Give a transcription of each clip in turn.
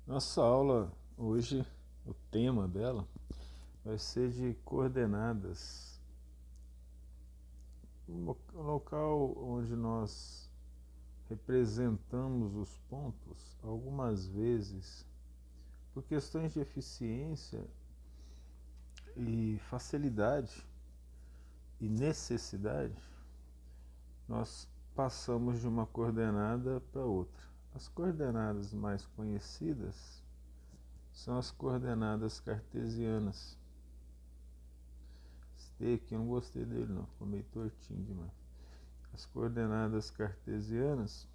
Nossa aula hoje, o tema dela vai ser de coordenadas. Um local onde nós representamos os pontos, algumas vezes, por questões de eficiência e facilidade e necessidade, nós passamos de uma coordenada para outra. As coordenadas mais conhecidas são as coordenadas cartesianas. Esse aqui eu não gostei dele não, ficou meio tortinho demais. As coordenadas cartesianas,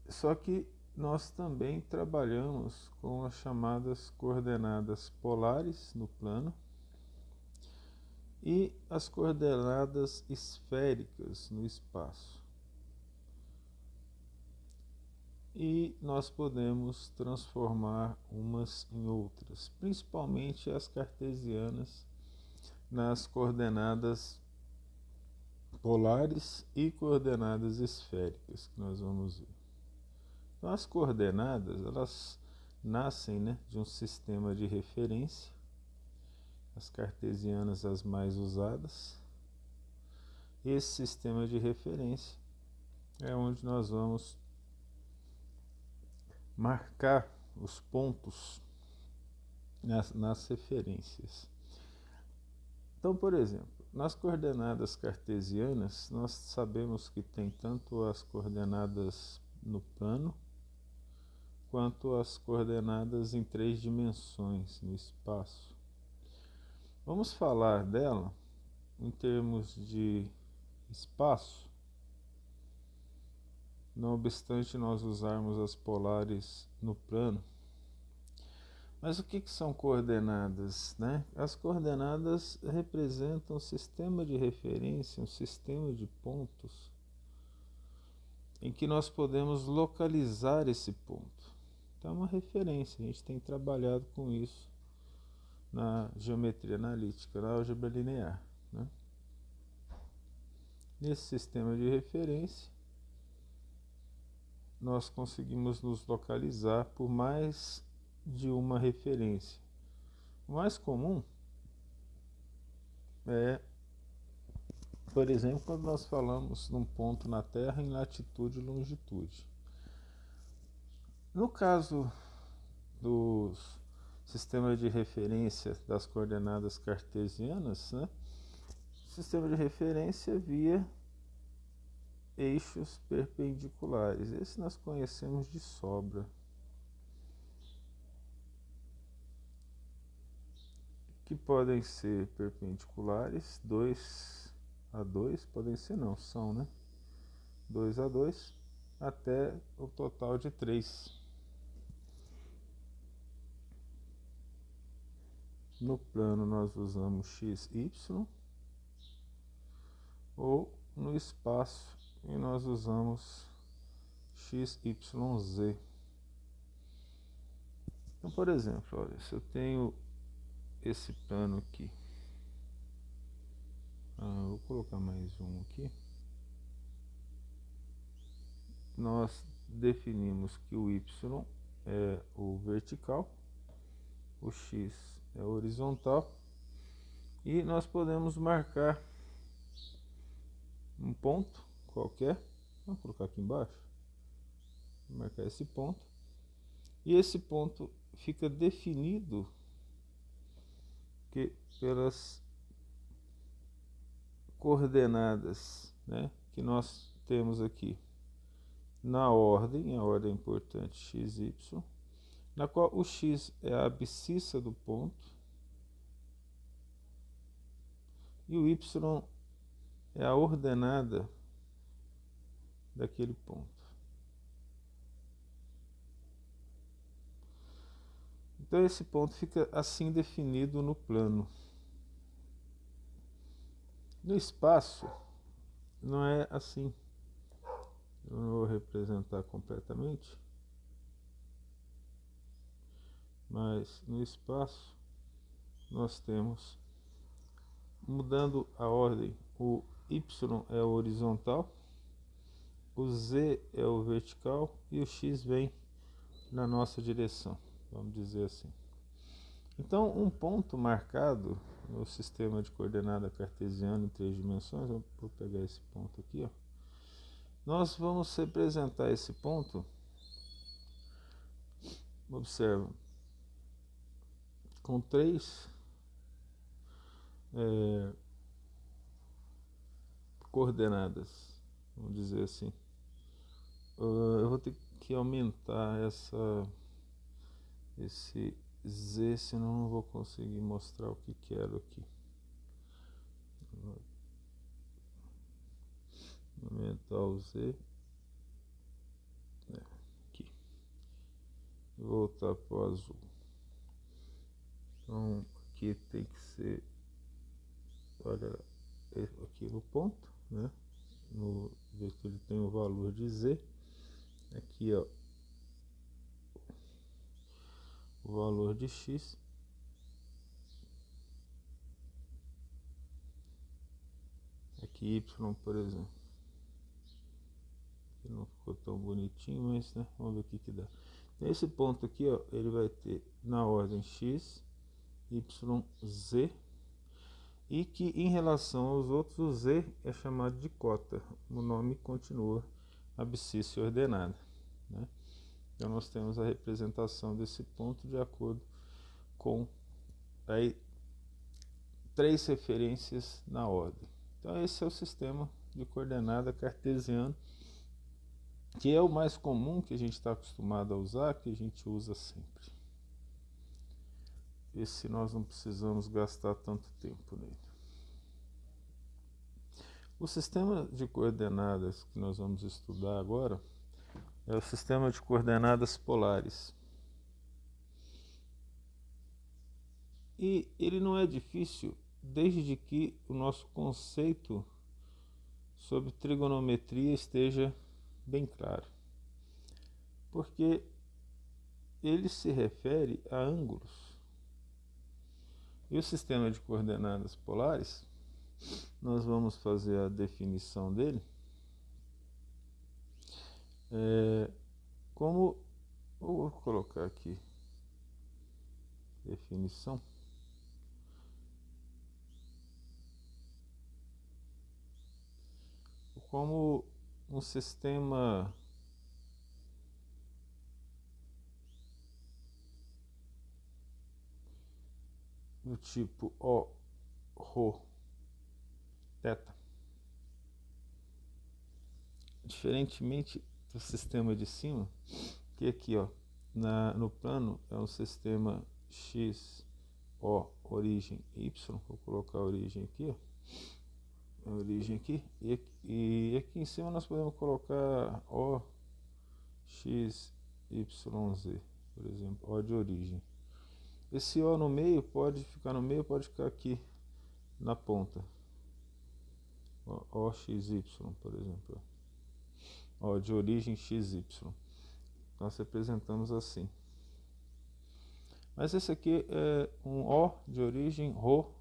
só que nós também trabalhamos com as chamadas coordenadas polares no plano e as coordenadas esféricas no espaço. E nós podemos transformar umas em outras, principalmente as cartesianas, nas coordenadas polares e coordenadas esféricas que nós vamos ver. Então, as coordenadas, elas nascem, de um sistema de referência, as cartesianas as mais usadas. Esse sistema de referência é onde nós vamos marcar os pontos nas referências. Então, por exemplo, nas coordenadas cartesianas, nós sabemos que tem tanto as coordenadas no plano, quanto as coordenadas em 3 dimensões no espaço. Vamos falar dela em termos de espaço, não obstante nós usarmos as polares no plano. Mas o que são coordenadas, As coordenadas representam um sistema de referência, um sistema de pontos em que nós podemos localizar esse ponto. Então é uma referência, a gente tem trabalhado com isso na geometria analítica, na álgebra linear. Nesse sistema de referência, nós conseguimos nos localizar por mais de uma referência. O mais comum é, por exemplo, quando nós falamos num ponto na Terra em latitude e longitude. No caso do sistema de referência das coordenadas cartesianas, sistema de referência via eixos perpendiculares. Esse nós conhecemos de sobra. Que podem ser perpendiculares, 2 a 2, podem ser não, são, 2 a 2, até o total de 3. No plano nós usamos x, y, ou no espaço e nós usamos x, y, z. Então, por exemplo, olha, se eu tenho esse plano aqui, vou colocar mais um aqui, nós definimos que o y é o vertical, o x é o horizontal, e nós podemos marcar um ponto qualquer, vou colocar aqui embaixo, vou marcar esse ponto, e esse ponto fica definido pelas coordenadas, que nós temos aqui na ordem, a ordem é importante, x, y, na qual o x é a abscissa do ponto e o y é a ordenada daquele ponto. Então esse ponto fica assim definido no plano. No espaço não é assim. Eu não vou representar completamente, mas no espaço nós temos, mudando a ordem, o y é o horizontal, o z é o vertical e o x vem na nossa direção, vamos dizer assim. Então, um ponto marcado no sistema de coordenada cartesiana em 3 dimensões, eu vou pegar esse ponto aqui, ó. Nós vamos representar esse ponto, observa, com 3 coordenadas, vamos dizer assim. Eu vou ter que aumentar esse Z, senão não vou conseguir mostrar o que quero aqui. Aumentar o Z aqui e voltar para o azul. Então aqui tem que ser, olha, aqui no ponto, né? No ver que ele tem o valor de Z. Aqui, ó, o valor de X. Aqui Y, por exemplo. Aqui não ficou tão bonitinho, mas né, vamos ver o que dá. Esse ponto aqui, ó, ele vai ter na ordem X, Y, Z, e que em relação aos outros, o Z é chamado de cota. O nome continua abscissa ordenada, né? Então nós temos a representação desse ponto de acordo com aí 3 referências na ordem. Então esse é o sistema de coordenada cartesiano, que é o mais comum, que a gente está acostumado a usar, que a gente usa sempre. Esse nós não precisamos gastar tanto tempo nele. O sistema de coordenadas que nós vamos estudar agora é o sistema de coordenadas polares. E ele não é difícil desde que o nosso conceito sobre trigonometria esteja bem claro. Porque ele se refere a ângulos. E o sistema de coordenadas polares, nós vamos fazer a definição dele como, vou colocar aqui, definição, como um sistema do tipo O, Rho, θ. Diferentemente do sistema de cima, que aqui, ó, no plano é um sistema X, O, origem Y, vou colocar a origem aqui, ó, a origem aqui, e aqui em cima nós podemos colocar O, X, Y, Z, por exemplo, O de origem. Esse O no meio pode ficar no meio, pode ficar aqui na ponta. O, X, Y, por exemplo. O de origem XY. Nós representamos assim. Mas esse aqui é um O de origem Rho.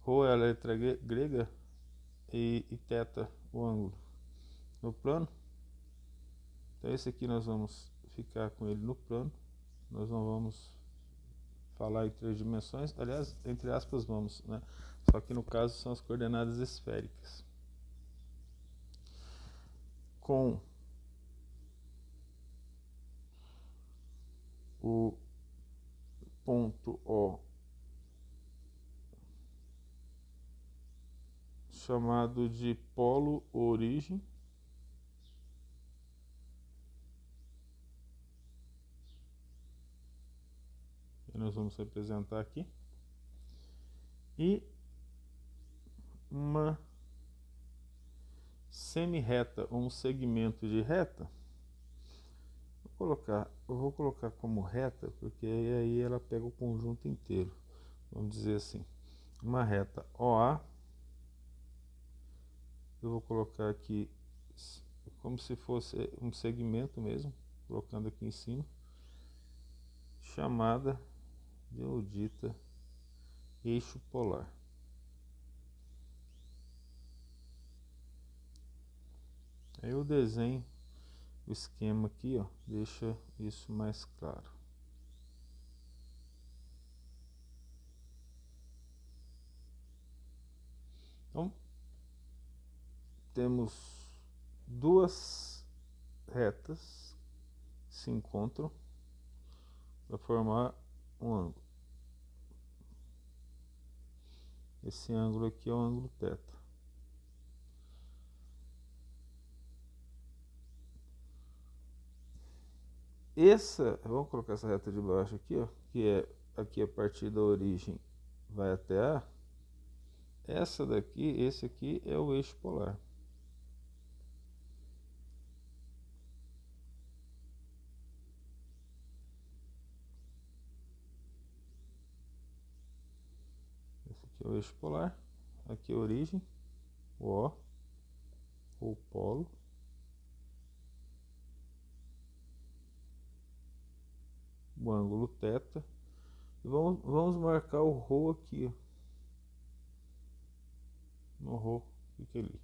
Rho é a letra grega e θ o ângulo no plano. Então esse aqui nós vamos ficar com ele no plano. Nós não vamos falar em 3 dimensões. Aliás, entre aspas, vamos, né? Só que no caso são as coordenadas esféricas. Com o ponto O chamado de polo origem, que nós vamos representar aqui, e uma semi-reta ou um segmento de reta. Eu vou colocar como reta, porque aí ela pega o conjunto inteiro. Vamos dizer assim, uma reta OA. Eu vou colocar aqui como se fosse um segmento mesmo, colocando aqui em cima, chamada de ou dita eixo polar. Aí o desenho o esquema aqui, ó, deixa isso mais claro. Então, temos duas retas que se encontram para formar um ângulo. Esse ângulo aqui é o ângulo θ. Vamos colocar essa reta de baixo aqui, ó, que é aqui a partir da origem vai até A. Essa daqui, esse aqui é o eixo polar. Esse aqui é o eixo polar. Aqui é a origem, o O, ou polo. O ângulo θ. E vamos marcar o ρ aqui, ó. No ρ, fica ali.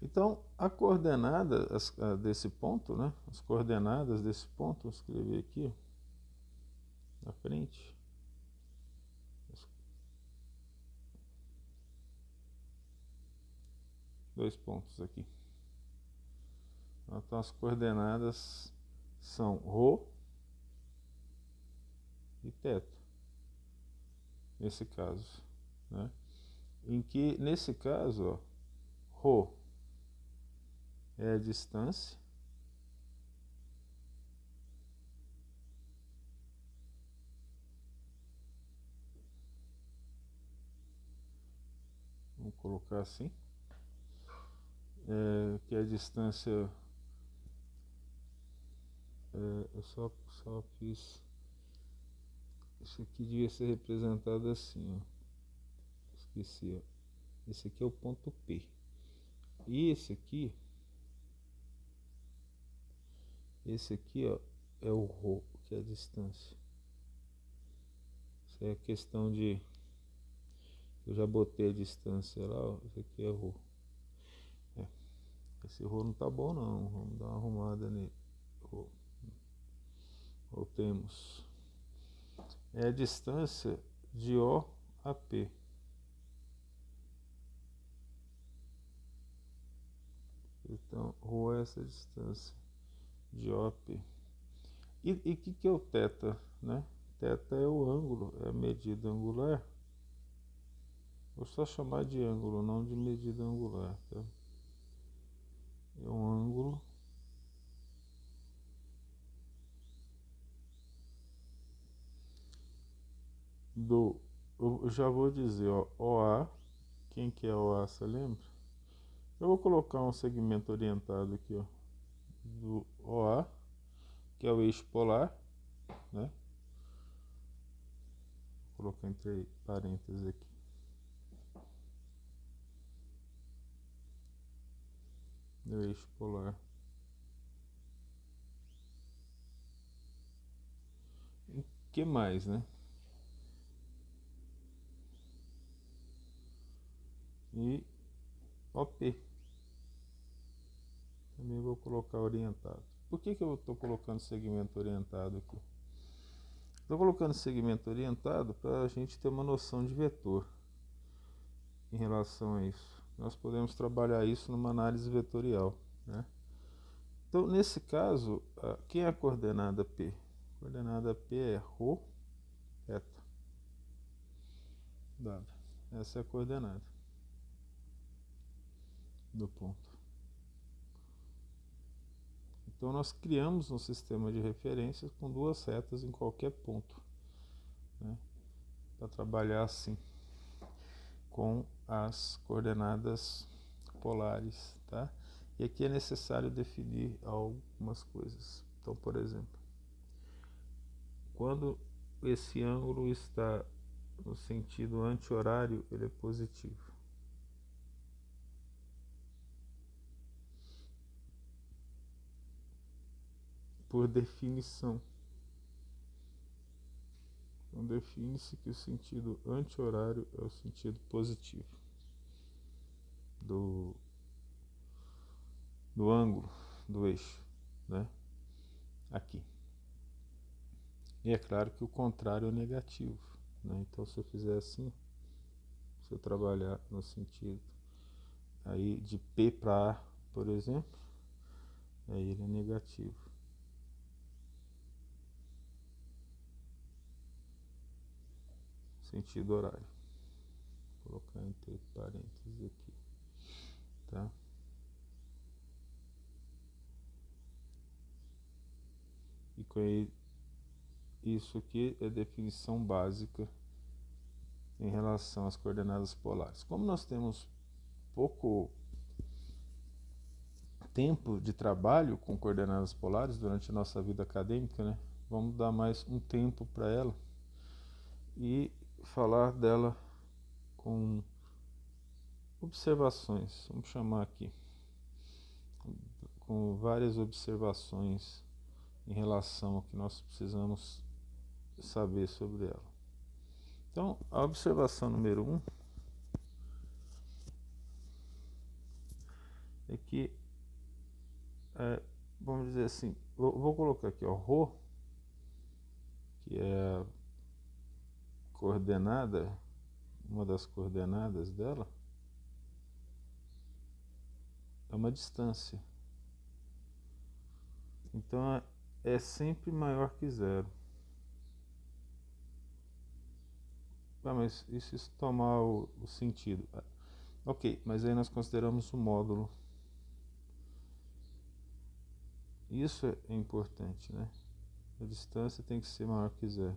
Então, a coordenada desse ponto, né? As coordenadas desse ponto, vou escrever aqui, ó, na frente. Dois pontos aqui. Então, as coordenadas são ρ e θ, nesse caso, né? Em que, nesse caso, ó, ρ é a distância, vamos colocar assim, que é a distância, eu só fiz, isso aqui devia ser representado assim, ó, esqueci, ó. Esse aqui é o ponto P, e esse aqui ó, é o ρ, que é a distância. Isso é a questão de, eu já botei a distância lá, ó, isso aqui é ρ. Esse ρ não tá bom não, vamos dar uma arrumada nele. Voltemos. É a distância de O a P. Então, ρ é essa distância de O a P. E o que é o θ, né? Θ é o ângulo, é a medida angular. Vou só chamar de ângulo, não de medida angular, tá? É um ângulo eu já vou dizer, ó, OA, quem que é OA, você lembra? Eu vou colocar um segmento orientado aqui, ó, do OA, que é o eixo polar, né? Vou colocar entre parênteses aqui. O eixo polar. O que mais, né? E OP. Também vou colocar orientado. Por que eu estou colocando segmento orientado aqui? Estou colocando segmento orientado para a gente ter uma noção de vetor em relação a isso. Nós podemos trabalhar isso numa análise vetorial, né? Então, nesse caso, quem é a coordenada P? A coordenada P é ρ, θ. Dada. Essa é a coordenada do ponto. Então, nós criamos um sistema de referências com duas retas em qualquer ponto, né? Para trabalhar assim, com as coordenadas polares, tá? E aqui é necessário definir algumas coisas. Então, por exemplo, quando esse ângulo está no sentido anti-horário, ele é positivo. Por definição. Então, define-se que o sentido anti-horário é o sentido positivo do do ângulo do eixo, né? Aqui. E é claro que o contrário é negativo, né? Então, se eu fizer assim, se eu trabalhar no sentido aí de P para A, por exemplo, aí ele é negativo. Sentido horário. Vou colocar entre parênteses aqui, tá? E com isso aqui é definição básica em relação às coordenadas polares. Como nós temos pouco tempo de trabalho com coordenadas polares durante a nossa vida acadêmica, né? Vamos dar mais um tempo para ela e falar dela com observações, vamos chamar aqui, com várias observações em relação ao que nós precisamos saber sobre ela. Então, a observação número 1 é que, vamos dizer assim, vou colocar aqui, ó, ρ, que é a coordenada, uma das coordenadas dela, é uma distância. Então, é sempre maior que zero. Mas e se isso tomar o sentido? Ok, mas aí nós consideramos o módulo. Isso é importante, né? A distância tem que ser maior que zero.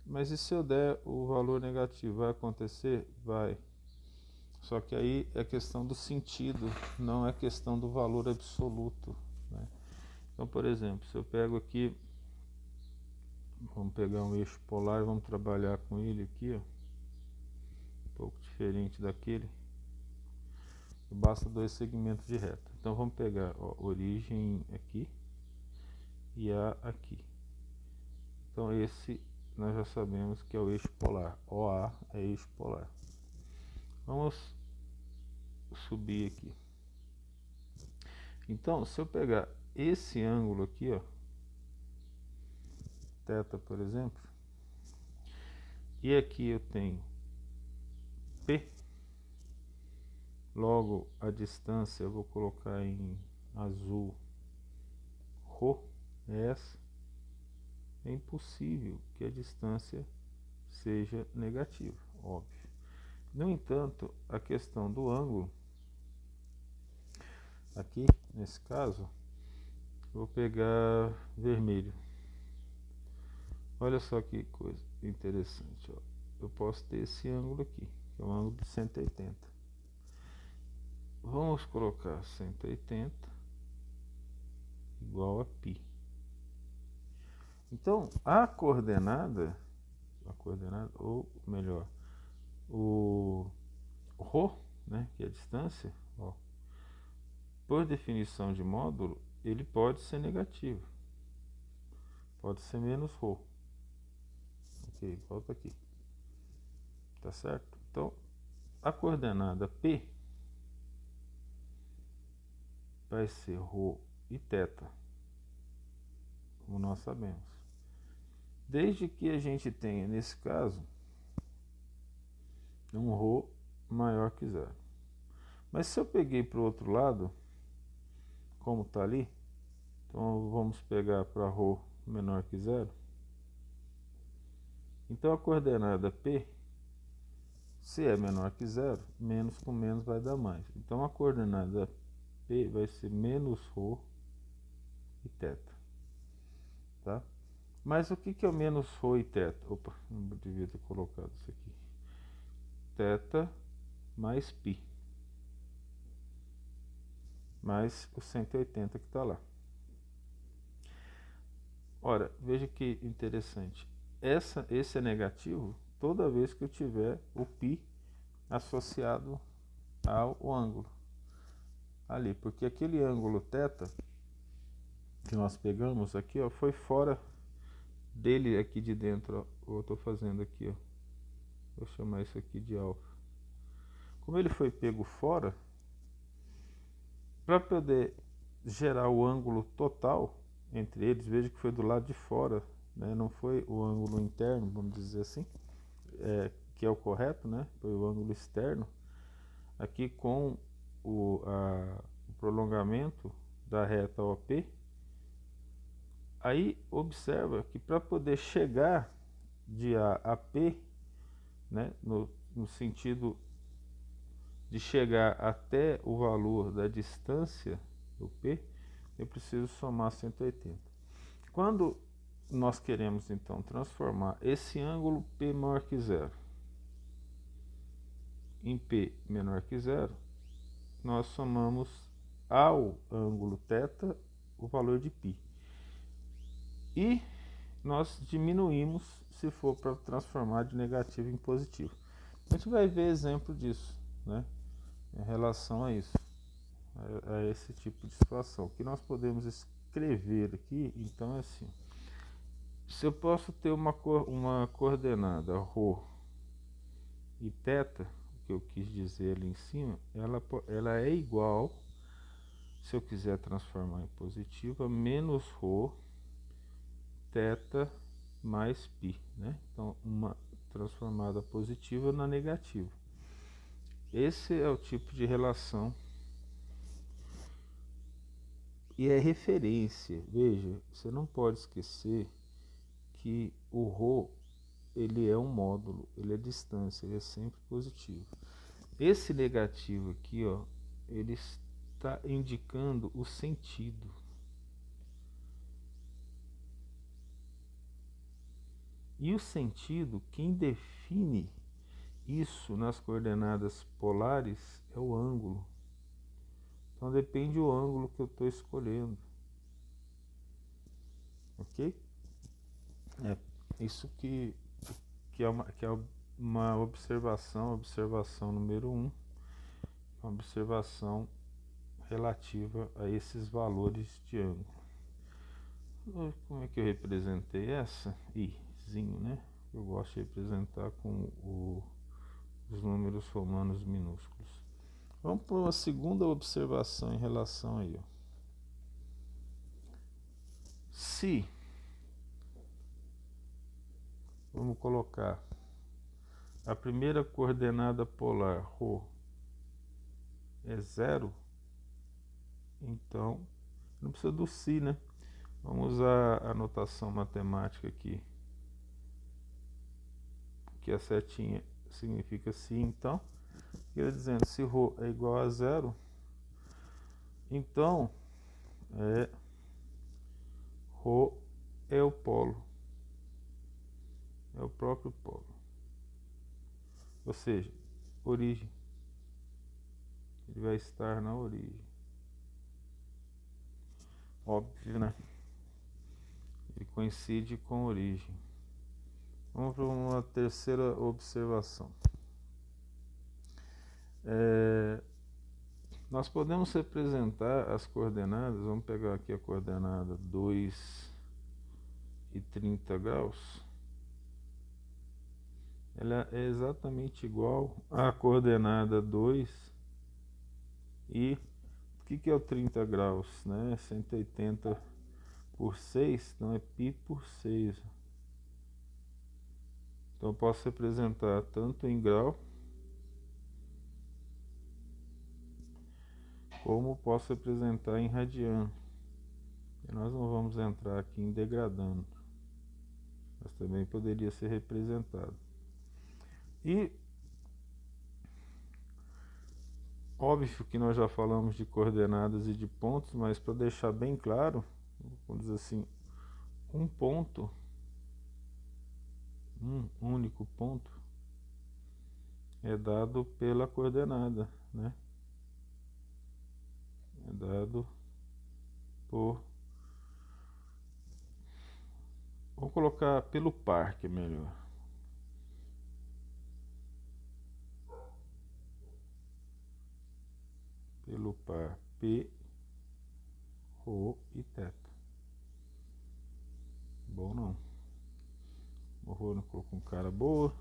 Mas e se eu der o valor negativo? Vai acontecer? Vai. Só que aí é questão do sentido, não é questão do valor absoluto, né? Então, por exemplo, se eu pego aqui, vamos pegar um eixo polar, vamos trabalhar com ele aqui, ó, um pouco diferente daquele. Basta 2 segmentos de reta. Então vamos pegar, ó, origem aqui e A aqui. Então esse nós já sabemos que é o eixo polar. OA é eixo polar. Vamos subir aqui. Então, se eu pegar esse ângulo aqui, ó, θ, por exemplo, e aqui eu tenho P, logo a distância eu vou colocar em azul, ρ é essa, é impossível que a distância seja negativa, óbvio. No entanto, a questão do ângulo, aqui nesse caso, vou pegar vermelho. Olha só que coisa interessante, ó. Eu posso ter esse ângulo aqui, que é um ângulo de 180. Vamos colocar 180 igual a π. Então, a coordenada, ou melhor, o ρ, né, que é a distância, ó, por definição de módulo, ele pode ser negativo. Pode ser menos ρ. Ok, volta aqui. Tá certo? Então, a coordenada P vai ser ρ e θ, como nós sabemos. Desde que a gente tenha, nesse caso, um ρ maior que zero. Mas se eu peguei para o outro lado, como está ali, então vamos pegar para ρ menor que zero. Então a coordenada P, se é menor que zero, menos com menos vai dar mais. Então a coordenada P vai ser menos ρ e θ. Tá? Mas o que é o menos ρ e θ? Opa, não devia ter colocado isso aqui. Θ mais π. Mais o 180 que está lá. Ora, veja que interessante. Esse é negativo toda vez que eu tiver o π associado ao ângulo ali, porque aquele ângulo θ que nós pegamos aqui, ó, foi fora dele aqui de dentro, ó. Eu estou fazendo aqui, ó. Vou chamar isso aqui de alfa. Como ele foi pego fora, para poder gerar o ângulo total entre eles, veja que foi do lado de fora, né? Não foi o ângulo interno, vamos dizer assim, que é o correto, né? Foi o ângulo externo. Aqui com o prolongamento da reta OP, aí observa que para poder chegar de A a P, né, no sentido de chegar até o valor da distância do P, eu preciso somar 180. Quando nós queremos então transformar esse ângulo P maior que zero em P menor que zero, nós somamos ao ângulo θ o valor de π. E nós diminuímos se for para transformar de negativo em positivo. A gente vai ver exemplo disso, né, em relação a isso, a esse tipo de situação. O que nós podemos escrever aqui, então, é assim: se eu posso ter uma coordenada ρ e θ, o que eu quis dizer ali em cima, ela é igual, se eu quiser transformar em positiva, menos ρ θ mais π, né? Então, uma transformada positiva na negativa. Esse é o tipo de relação e é referência. Veja, você não pode esquecer que o ρ, ele é um módulo, ele é distância, ele é sempre positivo. Esse negativo aqui, ó, ele está indicando o sentido. E o sentido, quem define isso nas coordenadas polares é o ângulo. Então depende do ângulo que eu estou escolhendo. Ok? É isso que é uma observação número 1, uma observação relativa a esses valores de ângulo. Como é que eu representei essa? Izinho, né? Eu gosto de representar com os números romanos minúsculos. Vamos para uma segunda observação em relação aí, ó. Se vamos colocar a primeira coordenada polar ρ é 0, então não precisa do si, né? Vamos usar a notação matemática aqui, que a setinha significa si. Então, quer dizendo, se ρ é igual a 0, então ρ é o polo, é o próprio polo, ou seja, origem. Ele vai estar na origem. Óbvio, né? Ele coincide com a origem. Vamos para uma terceira observação. Nós podemos representar as coordenadas, vamos pegar aqui a coordenada 2 e 30 graus. Ela é exatamente igual à coordenada 2 e o que é o 30 graus, né? 180 por 6, então é π por 6. Então eu posso representar tanto em grau como posso representar em radiano. E nós não vamos entrar aqui em degradando, mas também poderia ser representado. E óbvio que nós já falamos de coordenadas e de pontos, mas para deixar bem claro, vamos dizer assim, um ponto, um único ponto, é dado pela coordenada, né? É dado por... Vou colocar pelo par, que é melhor. Pelo par P, ρ e θ. Bom, não. O ρ não ficou com cara boa.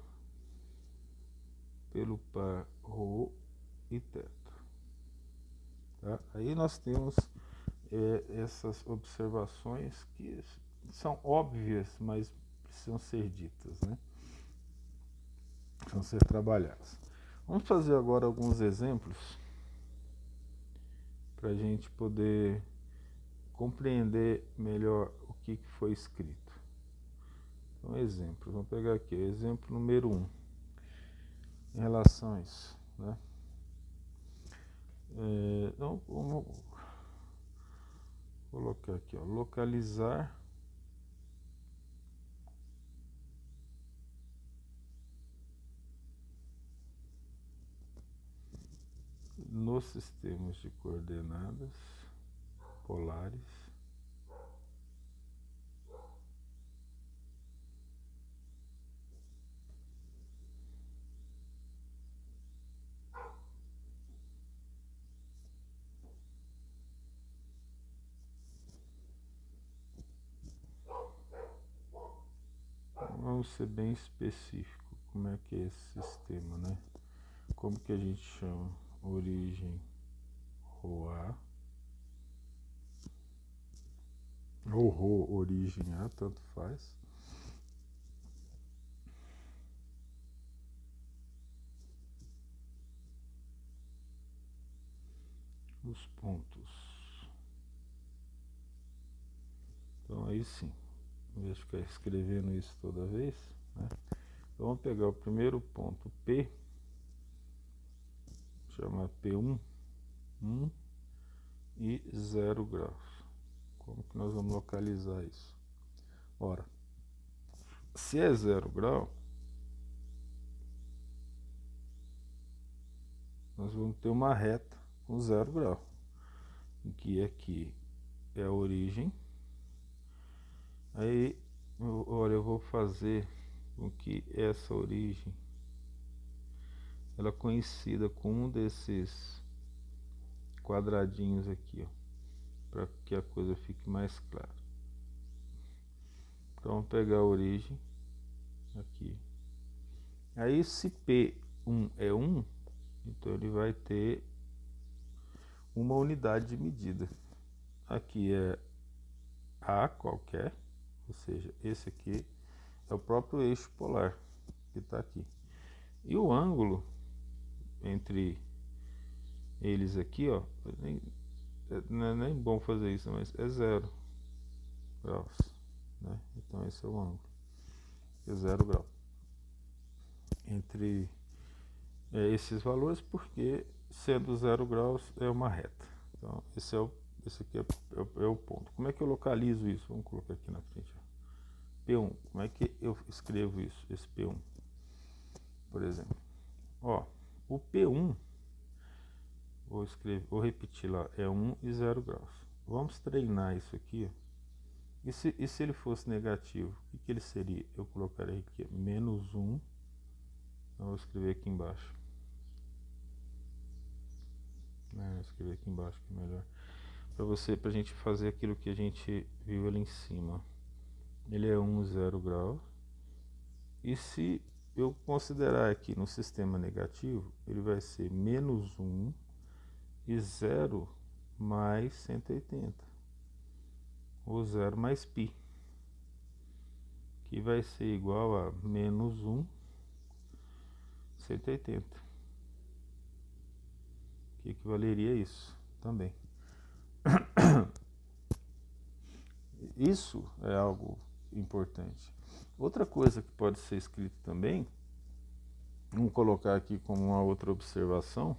Pelo par ρ e θ. Tá? Aí nós temos essas observações que são óbvias, mas precisam ser ditas, né? Precisam ser trabalhadas. Vamos fazer agora alguns exemplos para a gente poder compreender melhor o que foi escrito. Então, exemplo, vamos pegar aqui, exemplo número 1, em relação a isso, né? Então, vamos colocar aqui, ó, localizar nos sistemas de coordenadas polares vamos ser bem específico, como é que é esse sistema, né? Como que a gente chama? Origem ρA ou ρ origem A, tanto faz. Os pontos. Então aí sim, em vez de ficar escrevendo isso toda vez, né? Então vamos pegar o primeiro ponto P, chamar P1, 1 e 0 graus. Como que nós vamos localizar isso? Ora, se é 0 grau, nós vamos ter uma reta com 0 grau, em que aqui é a origem. Aí, olha, eu vou fazer com que essa origem ela coincida com um desses quadradinhos aqui, ó, para que a coisa fique mais clara. Então vamos pegar a origem aqui. Aí se P1 é 1, então ele vai ter uma unidade de medida. Aqui é A qualquer, ou seja, esse aqui é o próprio eixo polar que está aqui. E o ângulo entre eles aqui, ó, não é nem bom fazer isso, mas é 0 graus, né? Então esse é o ângulo, é 0 grau entre esses valores, porque sendo 0 graus é uma reta. Então esse aqui é o ponto. Como é que eu localizo isso? Vamos colocar aqui na frente, ó. P1, como é que eu escrevo isso? Esse P1, por exemplo, ó, o P1 vou repetir lá, é 1 e 0 graus. Vamos treinar isso aqui, ó. E se ele fosse negativo, o que ele seria? Eu colocaria aqui menos 1. Eu vou escrever aqui embaixo. Vou escrever aqui embaixo que é melhor. Pra gente fazer aquilo que a gente viu ali em cima. Ele é 1, 0 graus. E se eu considerar aqui no sistema negativo, ele vai ser menos 1 e 0 mais 180. Ou 0 mais π, que vai ser igual a menos 1, 180, que equivaleria a isso também. Isso é algo importante. Outra coisa que pode ser escrito também, vamos colocar aqui como uma outra observação,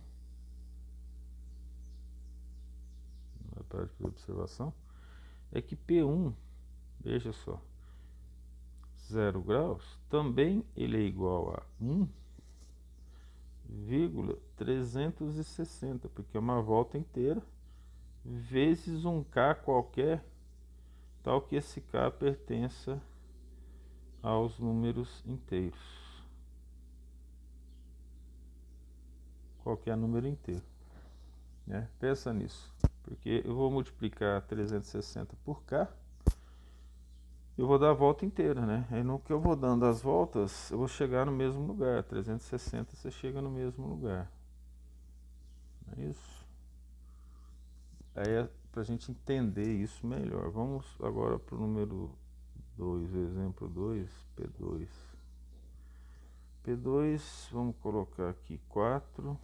na parte de observação, é que P1, veja só, 0 graus, também ele é igual a 1,360, porque é uma volta inteira, vezes um K qualquer, tal que esse K pertença aos números inteiros. Qualquer número inteiro, né? Pensa nisso, porque eu vou multiplicar 360 por K, eu vou dar a volta inteira, né? Aí no que eu vou dando as voltas, eu vou chegar no mesmo lugar. 360 você chega no mesmo lugar. Não é isso? Aí é para a gente entender isso melhor. Vamos agora para o número 2, exemplo 2, P2. P2, vamos colocar aqui 4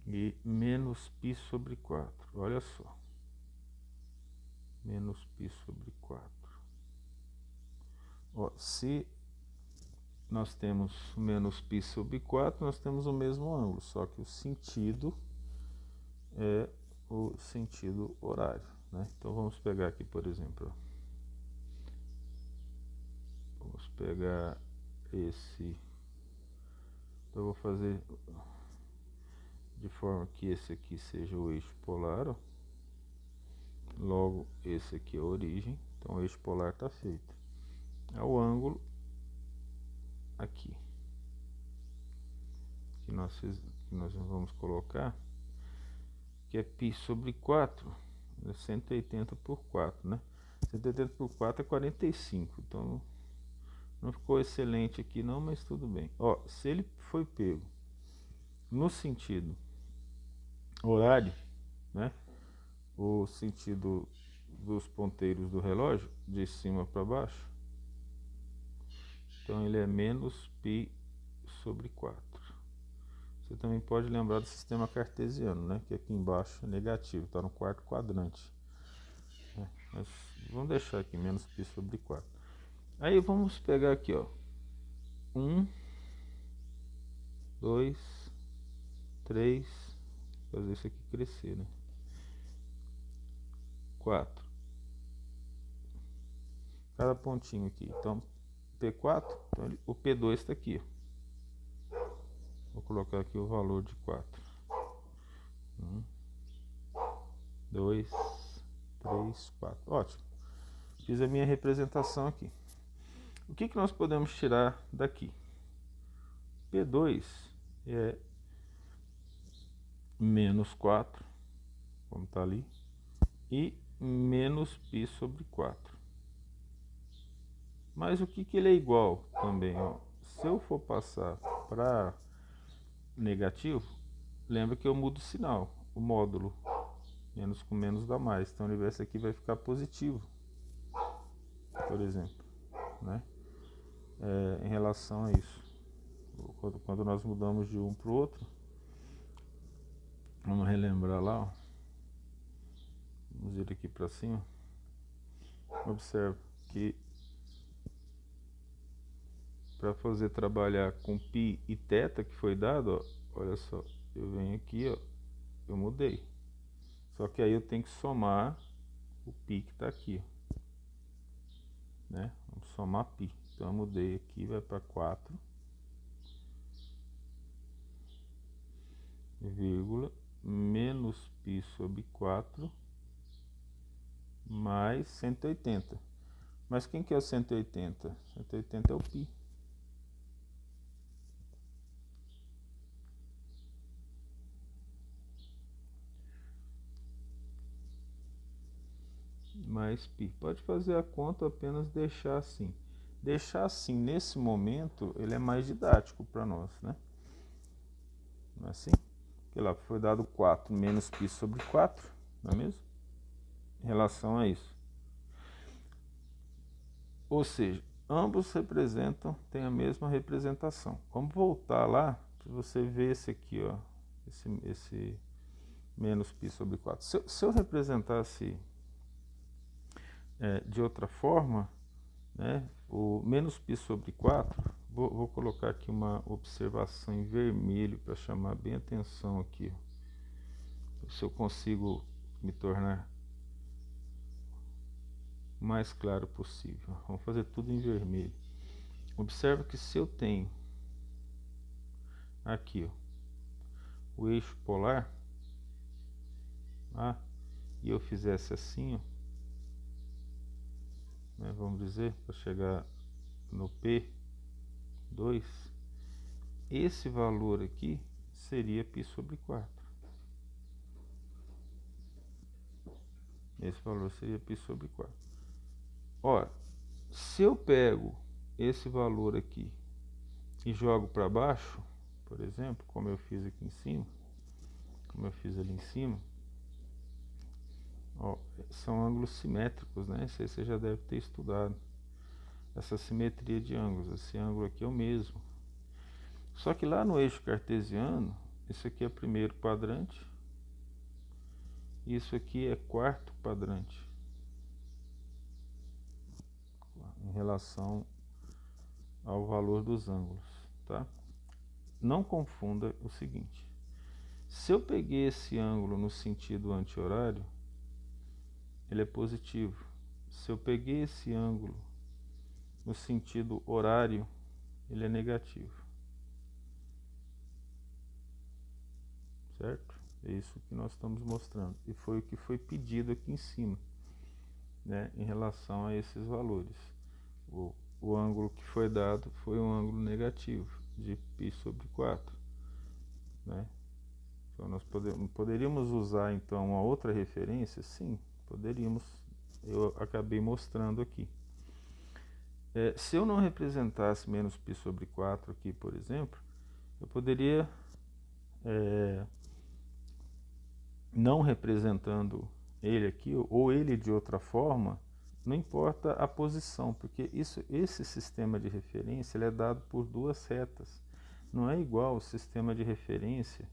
e menos π sobre 4. Olha só. Menos π sobre 4. Ó, se nós temos menos π sobre 4, nós temos o mesmo ângulo, só que o sentido é o sentido horário, né? Então vamos pegar aqui, por exemplo, vamos pegar esse, eu vou fazer de forma que esse aqui seja o eixo polar, ó. Logo esse aqui é a origem, então o eixo polar está feito. É o ângulo aqui que nós vamos colocar, que é π sobre 4, 180 por 4, né? 180 por 4 é 45, então não ficou excelente aqui não, mas tudo bem. Ó, se ele foi pego no sentido horário, né? O sentido dos ponteiros do relógio, de cima para baixo, então ele é menos π sobre 4. Você também pode lembrar do sistema cartesiano, né? Que aqui embaixo é negativo, está no quarto quadrante. Mas vamos deixar aqui menos π sobre 4. Aí vamos pegar aqui, ó, 1, 2, 3, fazer isso aqui crescer, né? 4. Cada pontinho aqui. Então, P4, então o P2 está aqui. Vou colocar aqui o valor de 4. 1, 2, 3, 4. Ótimo. Fiz a minha representação aqui. O que nós podemos tirar daqui? P2 é menos 4, como está ali, e menos π sobre 4. Mas o que ele é igual também? Ó? Se eu for passar para negativo, lembra que eu mudo o sinal, o módulo. Menos com menos dá mais. Então o universo aqui vai ficar positivo, por exemplo, né? Em relação a isso. Quando nós mudamos de um para o outro, vamos relembrar lá, ó. Vamos ir aqui para cima. Observe que para fazer trabalhar com π e θ que foi dado, ó, olha só, eu venho aqui, ó, eu mudei. Só que aí eu tenho que somar o π que está aqui, né? Vamos somar π. Então eu mudei aqui, vai para 4, vírgula, menos π sobre 4, mais 180. Mas quem que é o 180? 180 é o π. Mais π. Pode fazer a conta, apenas deixar assim. Deixar assim, nesse momento, ele é mais didático para nós, né? Não é assim? Porque lá foi dado 4 menos π sobre 4, não é mesmo? Em relação a isso. Ou seja, ambos representam, têm a mesma representação. Vamos voltar lá, para você ver esse aqui, ó, esse menos π sobre 4. Se eu representasse de outra forma, né, o menos π sobre 4, vou colocar aqui uma observação em vermelho para chamar bem a atenção aqui. Se eu consigo me tornar o mais claro possível. Vamos fazer tudo em vermelho. Observa que se eu tenho aqui, ó, o eixo polar, e eu fizesse assim, ó, né, vamos dizer, para chegar no P2, esse valor aqui seria π sobre 4. Esse valor seria π sobre 4. Ora, se eu pego esse valor aqui e jogo para baixo, por exemplo, como eu fiz aqui em cima, como eu fiz ali em cima, Ó, são ângulos simétricos, né? Isso aí você já deve ter estudado. Essa simetria de ângulos. Esse ângulo aqui é o mesmo. Só que lá no eixo cartesiano, isso aqui é primeiro quadrante. E isso aqui é quarto quadrante. Em relação ao valor dos ângulos, tá? Não confunda o seguinte. Se eu peguei esse ângulo no sentido anti-horário, ele é positivo. Se eu peguei esse ângulo no sentido horário, ele é negativo. Certo? É isso que nós estamos mostrando. E foi o que foi pedido aqui em cima, né, em relação a esses valores. O ângulo que foi dado foi um ângulo negativo, de π sobre 4. Né? Então nós poderíamos usar então uma outra referência? Sim, poderíamos. Eu acabei mostrando aqui. Se eu não representasse menos π sobre 4 aqui, por exemplo, eu poderia, não representando ele aqui, ou ele de outra forma, não importa a posição, porque esse sistema de referência ele é dado por duas retas. Não é igual ao sistema de referência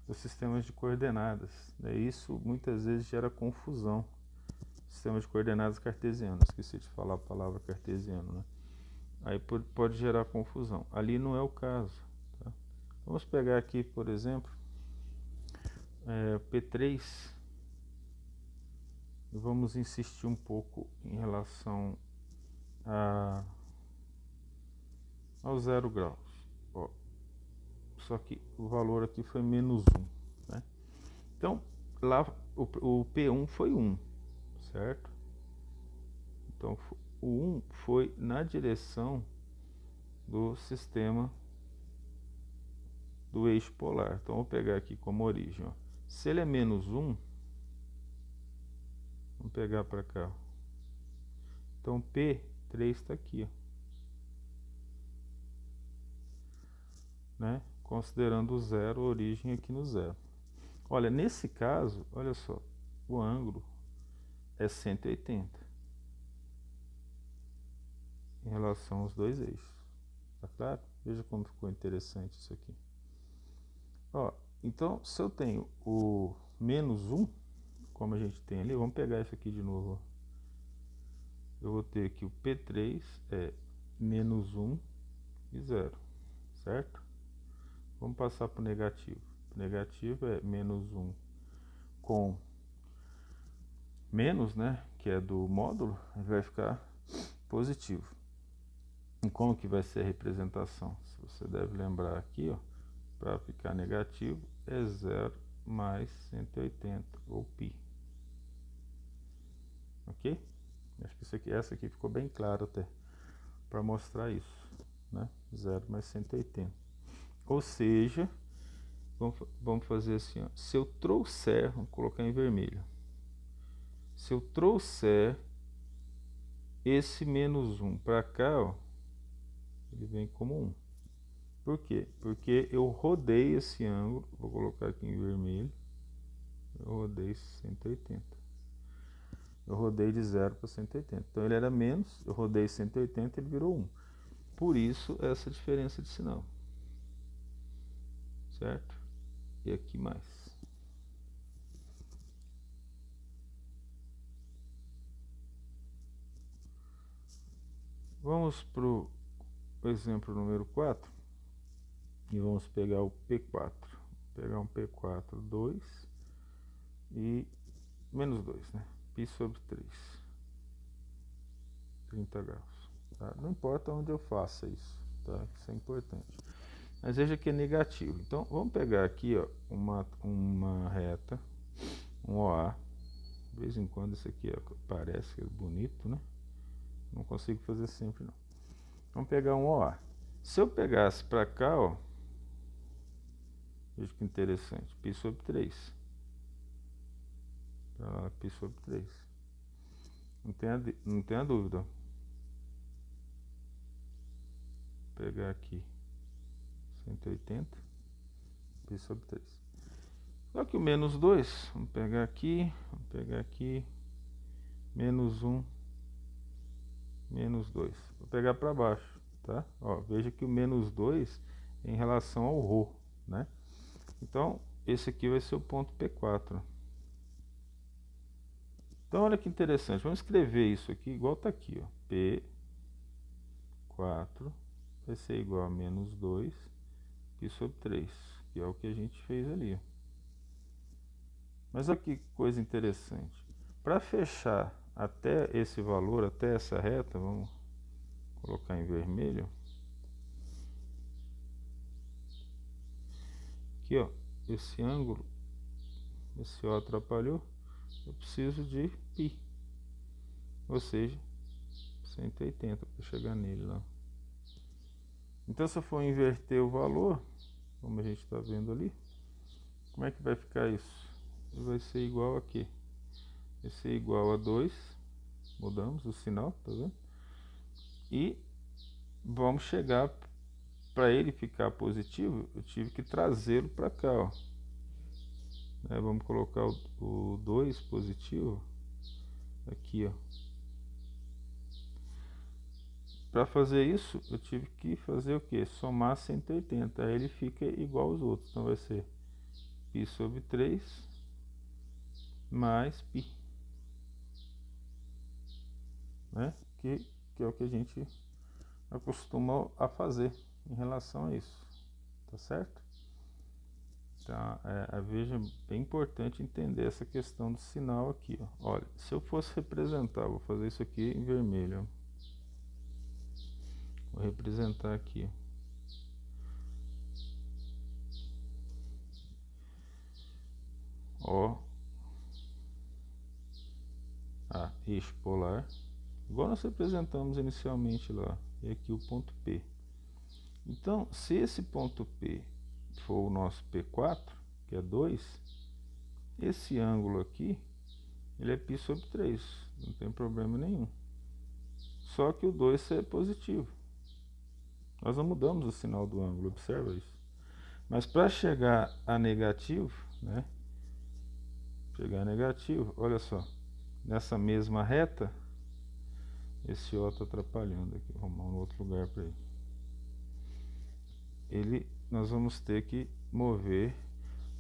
dos sistemas de coordenadas. Né? Isso muitas vezes gera confusão. Sistema de coordenadas cartesiano, esqueci de falar a palavra cartesiano, né? Aí pode gerar confusão. Ali não é o caso. Tá? Vamos pegar aqui, por exemplo, P3 e vamos insistir um pouco em relação ao 0 graus. Ó, só que o valor aqui foi menos 1. Né? Então, lá o P1 foi 1, certo? Então, o 1 foi na direção do sistema do eixo polar. Então, vou pegar aqui como origem. Ó. Se ele é menos 1, vamos pegar para cá. Ó. Então, P3 está aqui. Ó. Né? Considerando o zero, a origem aqui no zero. Olha, nesse caso, olha só, o ângulo é 180 em relação aos dois eixos. Tá claro? Veja como ficou interessante isso aqui. Ó, então, se eu tenho o menos 1, como a gente tem ali, vamos pegar isso aqui de novo. Ó. Eu vou ter que o P3 é menos 1 e 0, certo? Vamos passar para o negativo. O negativo é menos 1 com menos, né, que é do módulo, vai ficar positivo. E como que vai ser a representação? Se você deve lembrar aqui, ó, para ficar negativo, é 0 mais 180, ou π. Ok? Acho que essa aqui ficou bem clara até, para mostrar isso. Né? 0 mais 180. Ou seja, vamos fazer assim, ó. Se eu trouxer, vamos colocar em vermelho. Se eu trouxer esse menos 1 para cá, ó, ele vem como 1. Por quê? Porque eu rodei esse ângulo, vou colocar aqui em vermelho, eu rodei 180. Eu rodei de 0 para 180. Então ele era menos, eu rodei 180, ele virou 1. Por isso, essa diferença de sinal. Certo? E aqui mais. Vamos para o exemplo número 4 e vamos pegar o P4. Pegar um P4, 2 e menos 2, né? π sobre 3. 30 graus. Tá? Não importa onde eu faça isso, tá? Isso é importante. Mas veja que é negativo. Então, vamos pegar aqui, ó, uma reta, um OA. De vez em quando isso aqui ó, parece que é bonito, né? Não consigo fazer sempre, não. Vamos pegar um OA. Se eu pegasse para cá, ó, veja que interessante, π sobre 3. π sobre 3. Não tenha dúvida. Vou pegar aqui 180, π sobre 3. Só que o menos 2, vamos pegar aqui, menos 1, menos 2. Vou pegar para baixo, tá? Ó, veja que o menos 2 é em relação ao ρ, né? Então, esse aqui vai ser o ponto P4. Então, olha que interessante. Vamos escrever isso aqui igual está aqui, ó. P4 vai ser igual a menos 2 π sobre 3, que é o que a gente fez ali, ó. Mas olha que coisa interessante. Para fechar até esse valor, até essa reta, vamos colocar em vermelho. Aqui, ó, esse ângulo, esse O atrapalhou, eu preciso de π, ou seja, 180 para chegar nele lá. Então, se eu for inverter o valor, como a gente está vendo ali, como é que vai ficar isso? Vai ser igual a quê? Vai ser igual a 2, mudamos o sinal, tá vendo? E vamos chegar, para ele ficar positivo, eu tive que trazê-lo para cá, ó. Vamos colocar o 2 positivo aqui, ó. Para fazer isso, eu tive que fazer o que? Somar 180, aí ele fica igual aos outros. Então vai ser π sobre 3 mais π, né? Que é o que a gente acostuma a fazer em relação a isso, tá certo? Então, veja, bem importante entender essa questão do sinal aqui, ó. Olha, se eu fosse representar, vou fazer isso aqui em vermelho, ó. Vou representar aqui. Ó. Eixo polar. Igual nós representamos inicialmente lá. E aqui o ponto P. Então, se esse ponto P for o nosso P4, que é 2, esse ângulo aqui, ele é π sobre 3. Não tem problema nenhum. Só que o 2 é positivo. Nós não mudamos o sinal do ângulo, observa isso. Mas para chegar a negativo, né? Chegar a negativo, olha só. Nessa mesma reta, esse O está atrapalhando aqui. Vou arrumar um outro lugar para ele. Nós vamos ter que mover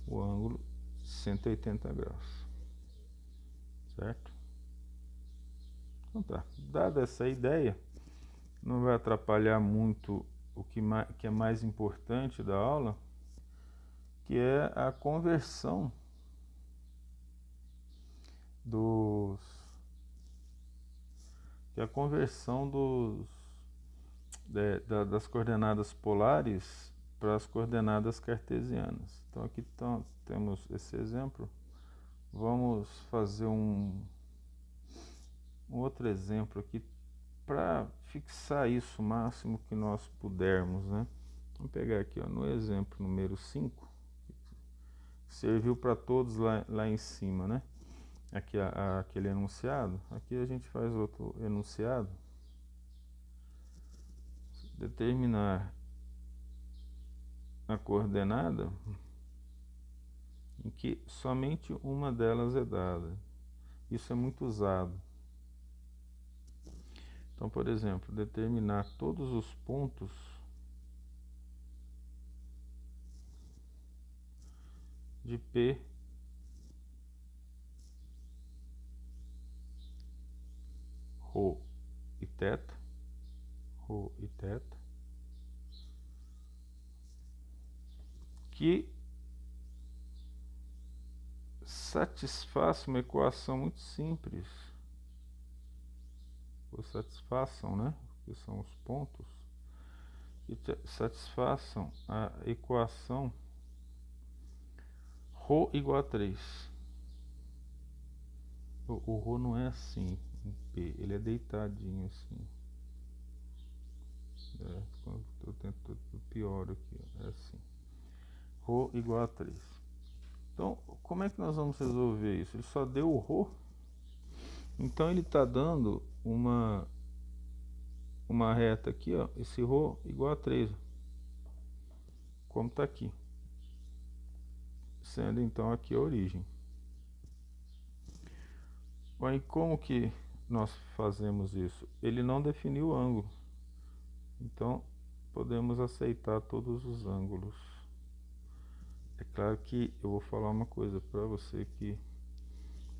o ângulo 180 graus. Certo? Então tá. Dada essa ideia, não vai atrapalhar muito o que é mais importante da aula, que é a conversão das coordenadas polares para as coordenadas cartesianas. Então aqui temos esse exemplo. Vamos fazer um outro exemplo aqui para fixar isso o máximo que nós pudermos, né? Vamos pegar aqui, ó, no exemplo número 5, serviu para todos lá em cima, né? Aqui aquele enunciado. Aqui a gente faz outro enunciado. Determinar a coordenada em que somente uma delas é dada. Isso é muito usado. Então, por exemplo, determinar todos os pontos de P ρ e θ, que satisfaz uma equação muito simples, ou satisfaçam, né? Que são os pontos que satisfaçam a equação ρ igual a 3. O ρ não é assim em P, ele é deitadinho assim. Eu tento pior aqui, é assim. ρ igual a 3. Então, como é que nós vamos resolver isso? Ele só deu o ρ, então ele está dando uma reta aqui, ó, esse ρ igual a 3, como está aqui. sendo então aqui a origem. Bom, como que nós fazemos isso? Ele não definiu o ângulo, então podemos aceitar todos os ângulos. É claro que eu vou falar uma coisa para você, que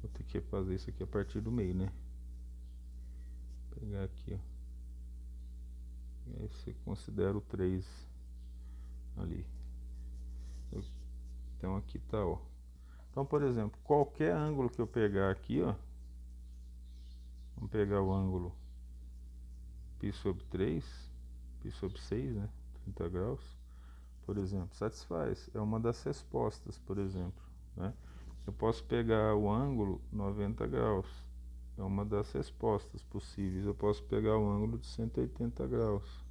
vou ter que fazer isso aqui a partir do meio, né? Vou pegar aqui, ó. E aí você considera o 3 ali. Então aqui tá, ó. Então, por exemplo, qualquer ângulo que eu pegar aqui, ó. Vamos pegar o ângulo π sobre 3, π sobre 6, né? 30 graus, por exemplo, satisfaz. É uma das respostas, por exemplo, né? Eu posso pegar o ângulo 90 graus. É uma das respostas possíveis. Eu posso pegar o ângulo de 180 graus.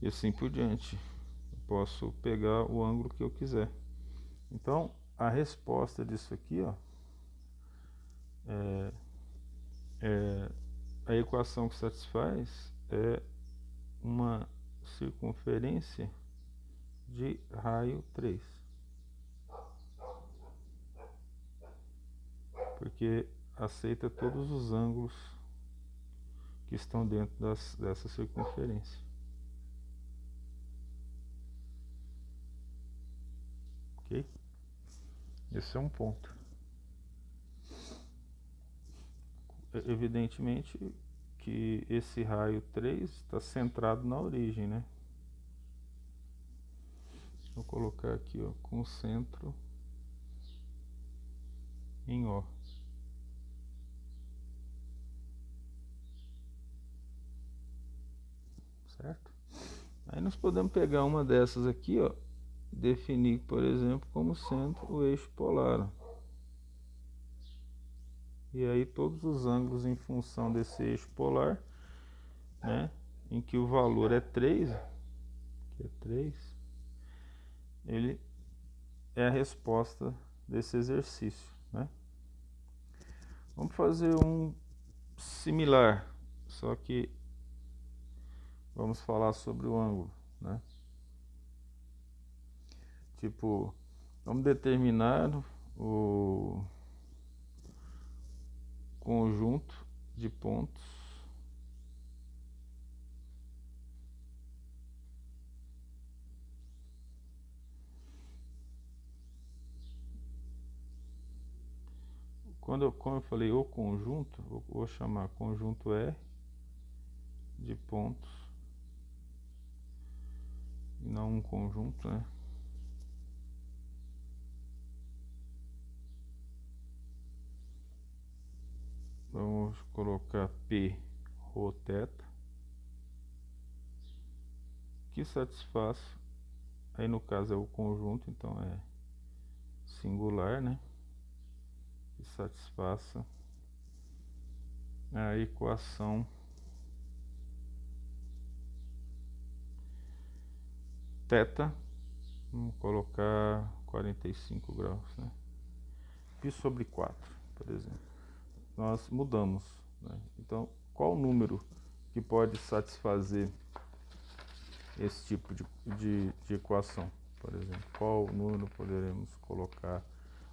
E assim por diante. Eu posso pegar o ângulo que eu quiser. Então, a resposta disso aqui, ó, a equação que satisfaz é uma circunferência de raio 3. Porque aceita todos os ângulos que estão dentro dessa circunferência. Ok? Esse é um ponto. Evidentemente que esse raio 3 está centrado na origem, né? Vou colocar aqui, ó, com o centro em O. Certo? Aí nós podemos pegar uma dessas aqui, ó, definir, por exemplo, como centro o eixo polar. E aí todos os ângulos em função desse eixo polar, né, em que o valor é 3, que é 3, ele é a resposta desse exercício, né? Vamos fazer um similar, só que vamos falar sobre o ângulo, né? Tipo, vamos determinar o conjunto de pontos como eu falei o conjunto, vou chamar conjunto R de pontos e não um conjunto, né? Vamos colocar P rho θ, que satisfaz, aí no caso é o conjunto, então é singular, né? Que satisfaça a equação θ, vamos colocar 45 graus, né? Π sobre 4, por exemplo. Nós mudamos, né? Então, qual o número que pode satisfazer esse tipo de equação, por exemplo? Qual número poderemos colocar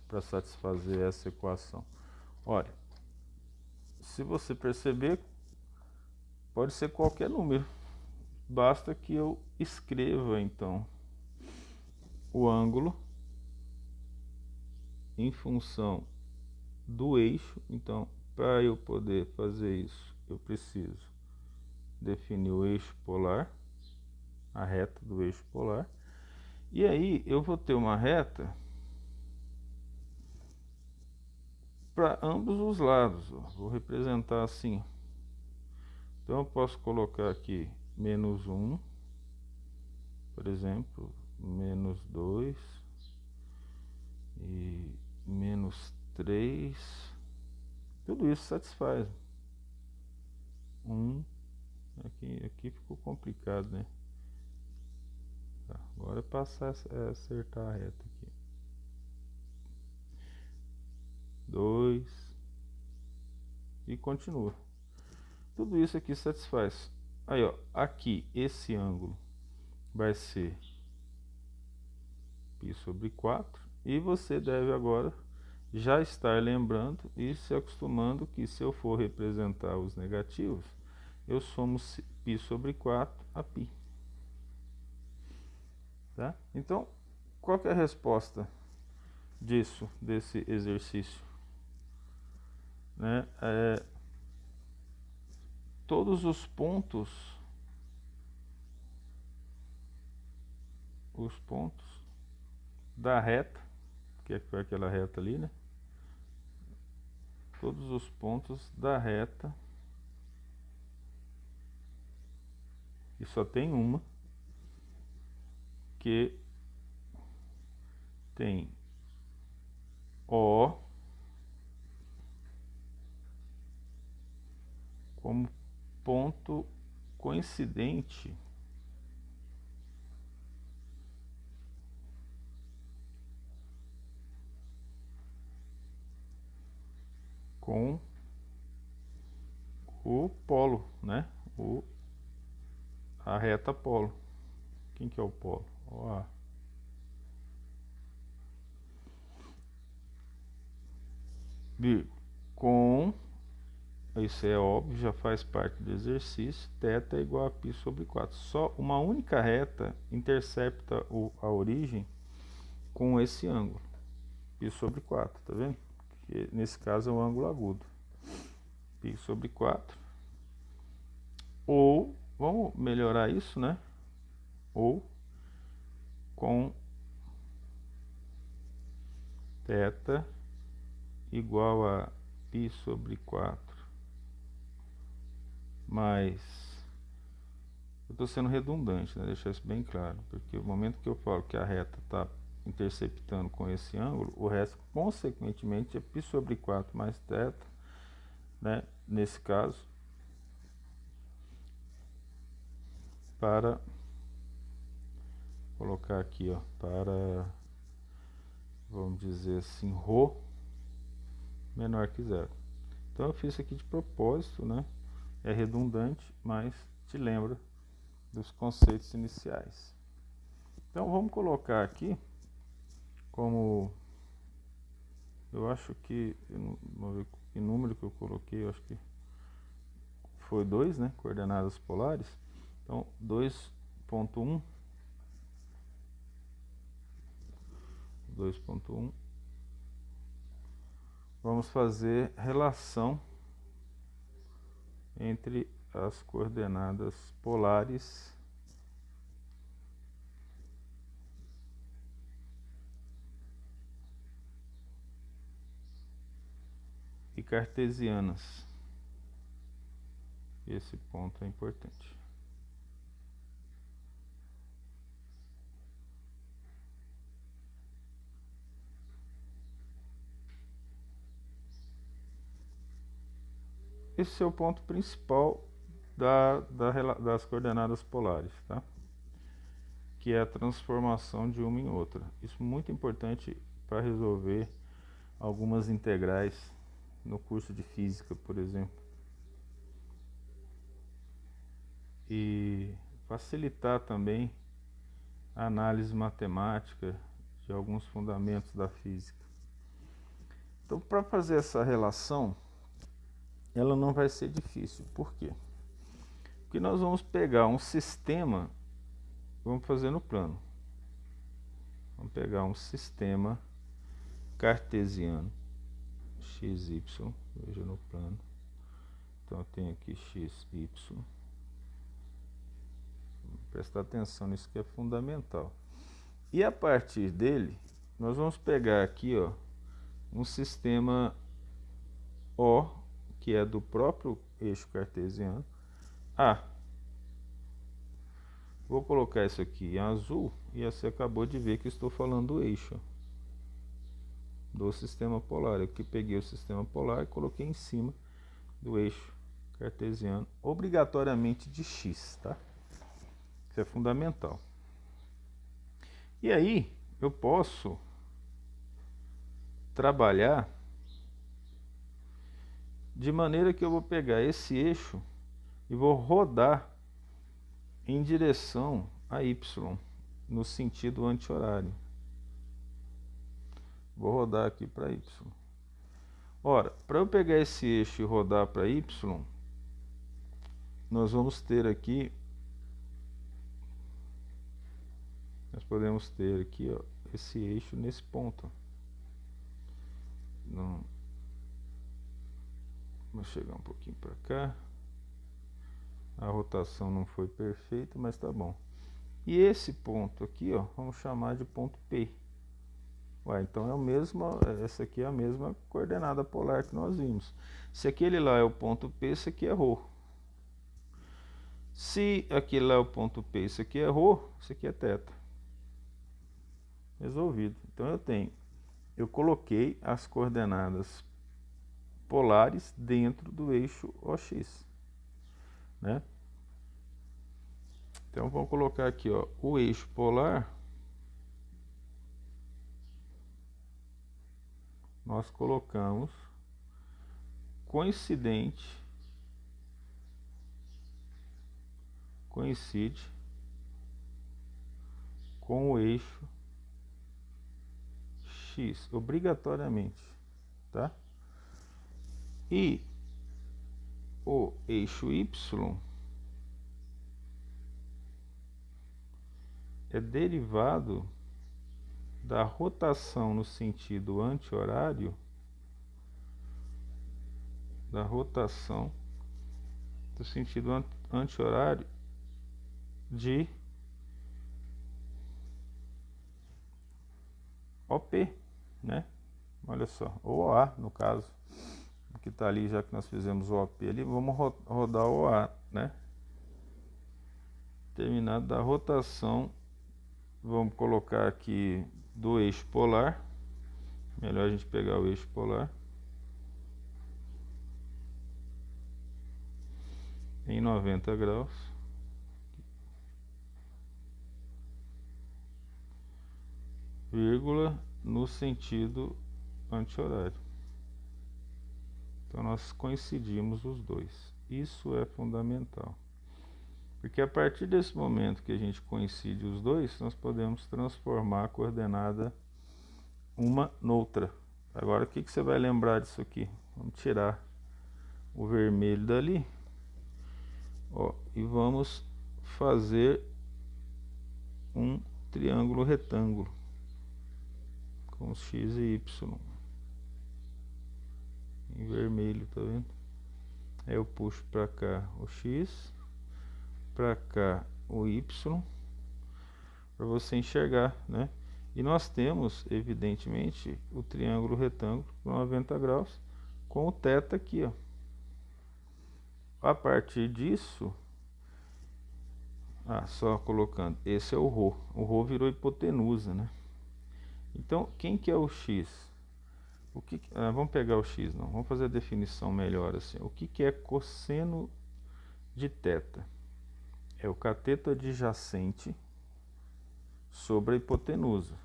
para satisfazer essa equação? Olha, se você perceber, pode ser qualquer número. Basta que eu escreva, então, o ângulo em função do eixo. Então, para eu poder fazer isso, eu preciso definir o eixo polar, a reta do eixo polar, e aí eu vou ter uma reta para ambos os lados, ó. Vou representar assim. Então eu posso colocar aqui menos 1, por exemplo, menos 2 e menos 3. Tudo isso satisfaz. 1, aqui ficou complicado, né? Tá, agora é passar a acertar a reta aqui. 2 e continua. Tudo isso aqui satisfaz. Aí, ó, aqui esse ângulo vai ser π sobre 4, e você deve agora já estar lembrando e se acostumando que se eu for representar os negativos, eu somo π sobre 4 a π. Tá? Então, qual que é a resposta disso, desse exercício? Né? Todos os pontos da reta, que foi aquela reta ali, né? Todos os pontos da reta, e só tem uma, que tem O como ponto coincidente com o polo, né? A reta polo. Quem que é o polo? OA. Com, isso é óbvio, já faz parte do exercício, θ é igual a π sobre 4. Só uma única reta intercepta a origem com esse ângulo, π sobre 4, tá vendo? Que nesse caso é um ângulo agudo. Π sobre 4. Ou, vamos melhorar isso, né? Ou com θ igual a π sobre 4 mais, eu estou sendo redundante, né? Deixar isso bem claro, porque o momento que eu falo que a reta está interceptando com esse ângulo, o resto consequentemente é π sobre 4 mais θ, né? Nesse caso, para colocar aqui, ó, para, vamos dizer assim, ρ menor que zero. Então eu fiz isso aqui de propósito, né? É redundante, mas te lembra dos conceitos iniciais. Então vamos colocar aqui como, eu acho que, vamos ver que número que eu coloquei, eu acho que foi 2, né? Coordenadas polares. Então 2.1, 2.1, vamos fazer relação entre as coordenadas polares e cartesianas. Esse ponto é importante. Esse é o ponto principal das coordenadas polares, tá? Que é a transformação de uma em outra. Isso é muito importante para resolver algumas integrais no curso de física, por exemplo. E facilitar também a análise matemática de alguns fundamentos da física. Então, para fazer essa relação, ela não vai ser difícil. Por quê? Porque nós vamos pegar um sistema, vamos fazer no plano. Vamos pegar um sistema cartesiano, x, y, veja no plano. Então eu tenho aqui x, y. Prestar atenção nisso que é fundamental. E a partir dele, nós vamos pegar aqui, ó, um sistema O, que é do próprio eixo cartesiano, A. Vou colocar isso aqui em azul, e você acabou de ver que eu estou falando do eixo, do sistema polar. Eu que peguei o sistema polar e coloquei em cima do eixo cartesiano, obrigatoriamente de x, tá? Isso é fundamental. E aí, eu posso trabalhar de maneira que eu vou pegar esse eixo e vou rodar em direção a y, no sentido anti-horário. Vou rodar aqui para y. Ora, para eu pegar esse eixo e rodar para y, nós vamos ter aqui, nós podemos ter aqui, ó, esse eixo nesse ponto. Não, vou chegar um pouquinho para cá. A rotação não foi perfeita, mas tá bom. E esse ponto aqui, ó, vamos chamar de ponto P. Ué, então é o mesmo, essa aqui é a mesma coordenada polar que nós vimos. Se aquele lá é o ponto P, esse aqui é ρ. Se aquele lá é o ponto P, esse aqui é ρ, esse aqui é θ. Resolvido. Então eu coloquei as coordenadas polares dentro do eixo OX, né? Então vamos colocar aqui, ó, o eixo polar. Nós colocamos coincide com o eixo X, obrigatoriamente, tá? E o eixo Y é derivado da rotação no sentido anti-horário, anti-horário de OP, né? Olha só, ou OA no caso, que está ali, já que nós fizemos o OP ali, vamos rodar o OA, né? Terminado da rotação, vamos colocar aqui do eixo polar, melhor a gente pegar o eixo polar, em 90 graus, vírgula, no sentido anti-horário. Então nós coincidimos os dois. Isso é fundamental. Porque a partir desse momento que a gente coincide os dois, nós podemos transformar a coordenada uma noutra. Agora o que você vai lembrar disso aqui? Vamos tirar o vermelho dali, ó, e vamos fazer um triângulo retângulo com x e y em vermelho, tá vendo? Aí eu puxo para cá o x, para cá o y, para você enxergar, né? E nós temos, evidentemente, o triângulo retângulo com 90 graus com o θ aqui, ó. A partir disso, só colocando, esse é o ρ. O ρ virou hipotenusa, né? Então, quem que é o x? Vamos pegar o x, não. Vamos fazer a definição melhor assim. O que é cosseno de θ? É o cateto adjacente sobre a hipotenusa,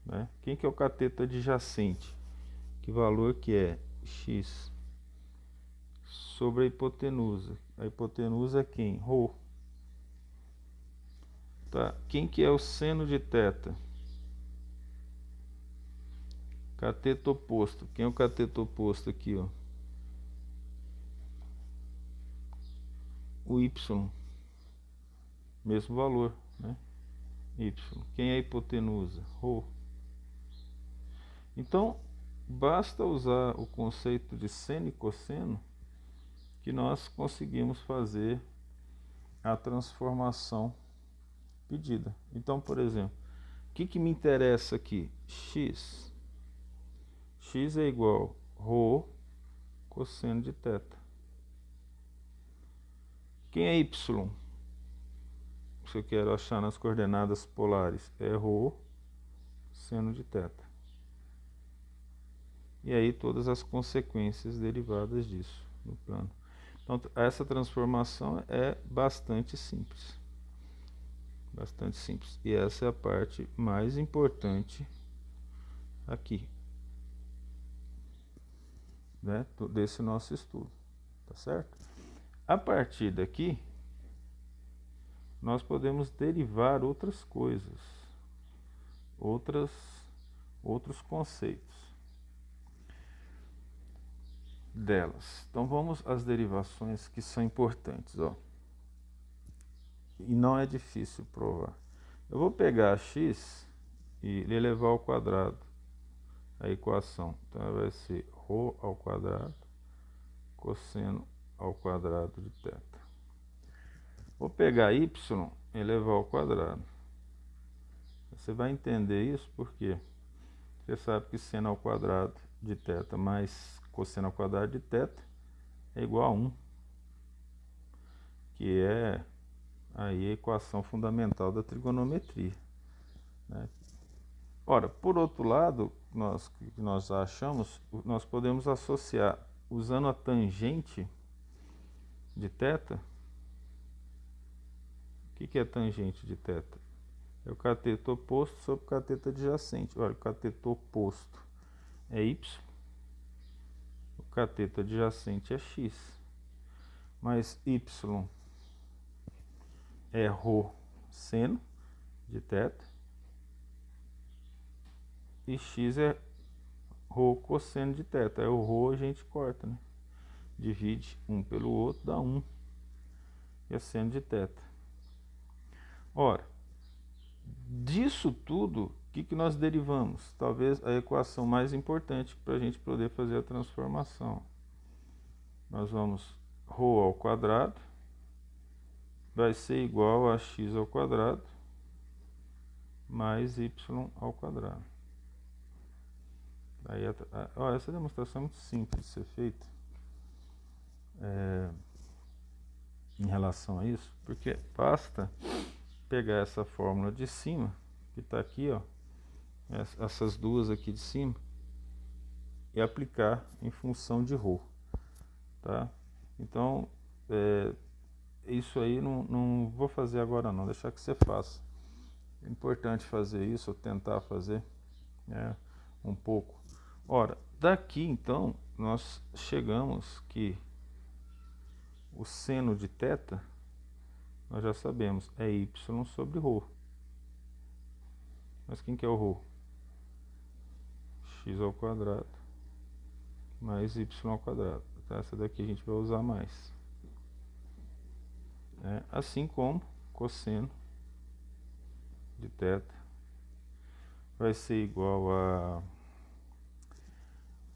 né? Quem que é o cateto adjacente? Que valor que é? X sobre a hipotenusa. A hipotenusa é quem? ρ. Tá. Quem que é o seno de θ? Cateto oposto. Quem é o cateto oposto aqui, ó? O y. Mesmo valor, né? Y. Quem é a hipotenusa? ρ. Então, basta usar o conceito de seno e cosseno que nós conseguimos fazer a transformação pedida. Então, por exemplo, o que me interessa aqui? X. X é igual a ρ cosseno de θ. Quem é y? Se eu quero achar nas coordenadas polares, é ρ seno de θ. E aí todas as consequências derivadas disso no plano. Então, essa transformação é bastante simples. Bastante simples. E essa é a parte mais importante aqui, né, desse nosso estudo, tá certo? A partir daqui, nós podemos derivar outras coisas, outros conceitos delas. Então vamos às derivações que são importantes, ó. E não é difícil provar. Eu vou pegar x e elevar ao quadrado a equação. Então vai ser ρ ao quadrado cosseno ao quadrado de θ. Vou pegar y e elevar ao quadrado. Você vai entender isso porque você sabe que seno ao quadrado de θ mais cosseno ao quadrado de θ é igual a 1, que é aí a equação fundamental da trigonometria, né? Ora, por outro lado, nós achamos, nós podemos associar usando a tangente de θ. O que é tangente de θ? É o cateto oposto sobre o cateto adjacente. Olha, o cateto oposto é y, o cateto adjacente é x, mas y é ρ seno de θ e x é ρ cosseno de θ. Aí o ρ a gente corta, né? Divide um pelo outro, dá 1, e é seno de θ. Ora, disso tudo, o que nós derivamos? Talvez a equação mais importante para a gente poder fazer a transformação. Nós vamos ρ ao quadrado vai ser igual a x ao quadrado mais y ao quadrado. Aí, essa demonstração é muito simples de ser feita em relação a isso, porque basta pegar essa fórmula de cima, que está aqui, ó, essas duas aqui de cima, e aplicar em função de ρ, tá? Então, isso aí não vou fazer agora não, deixar que você faça. É importante fazer isso, ou tentar fazer, né, um pouco. Ora, daqui então, nós chegamos que o seno de θ, nós já sabemos, é y sobre ρ. Mas quem que é o ρ? X ao quadrado mais y ao quadrado. Tá? Essa daqui a gente vai usar mais. Assim como cosseno de θ vai ser igual a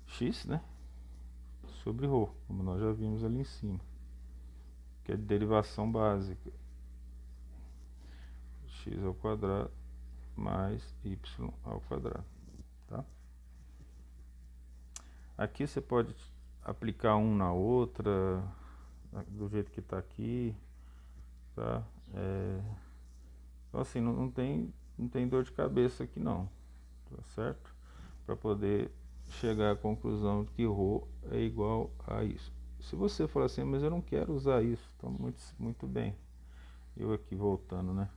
x, né, sobre ρ, como nós já vimos ali em cima, que é de derivação básica, x ao quadrado mais y ao quadrado, tá? Aqui você pode aplicar um na outra, do jeito que está aqui, tá? Então assim, não tem dor de cabeça aqui não, tá certo? Para poder chegar à conclusão de que ρ é igual a isso. Se você falar assim, mas eu não quero usar isso, então muito bem. Eu aqui voltando, né?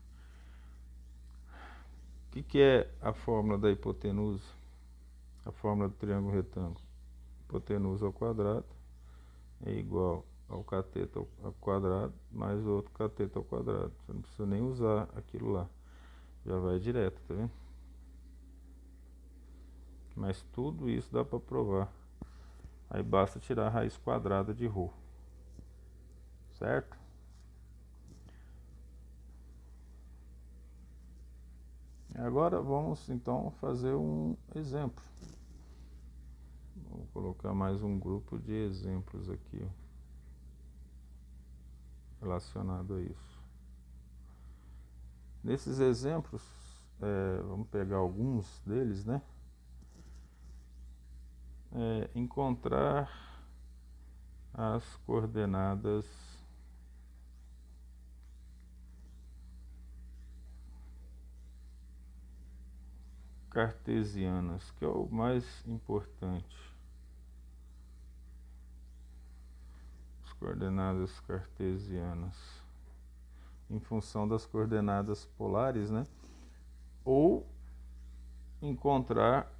O que é a fórmula da hipotenusa? A fórmula do triângulo retângulo. Hipotenusa ao quadrado é igual ao cateto ao quadrado mais o outro cateto ao quadrado. Você não precisa nem usar aquilo lá. Já vai direto, tá vendo? Mas tudo isso dá para provar. Aí basta tirar a raiz quadrada de ρ. Certo? Agora vamos então fazer um exemplo. Vou colocar mais um grupo de exemplos aqui, ó, relacionado a isso. Nesses exemplos, vamos pegar alguns deles, né? Encontrar as coordenadas cartesianas, que é o mais importante. As coordenadas cartesianas em função das coordenadas polares, né? Ou encontrar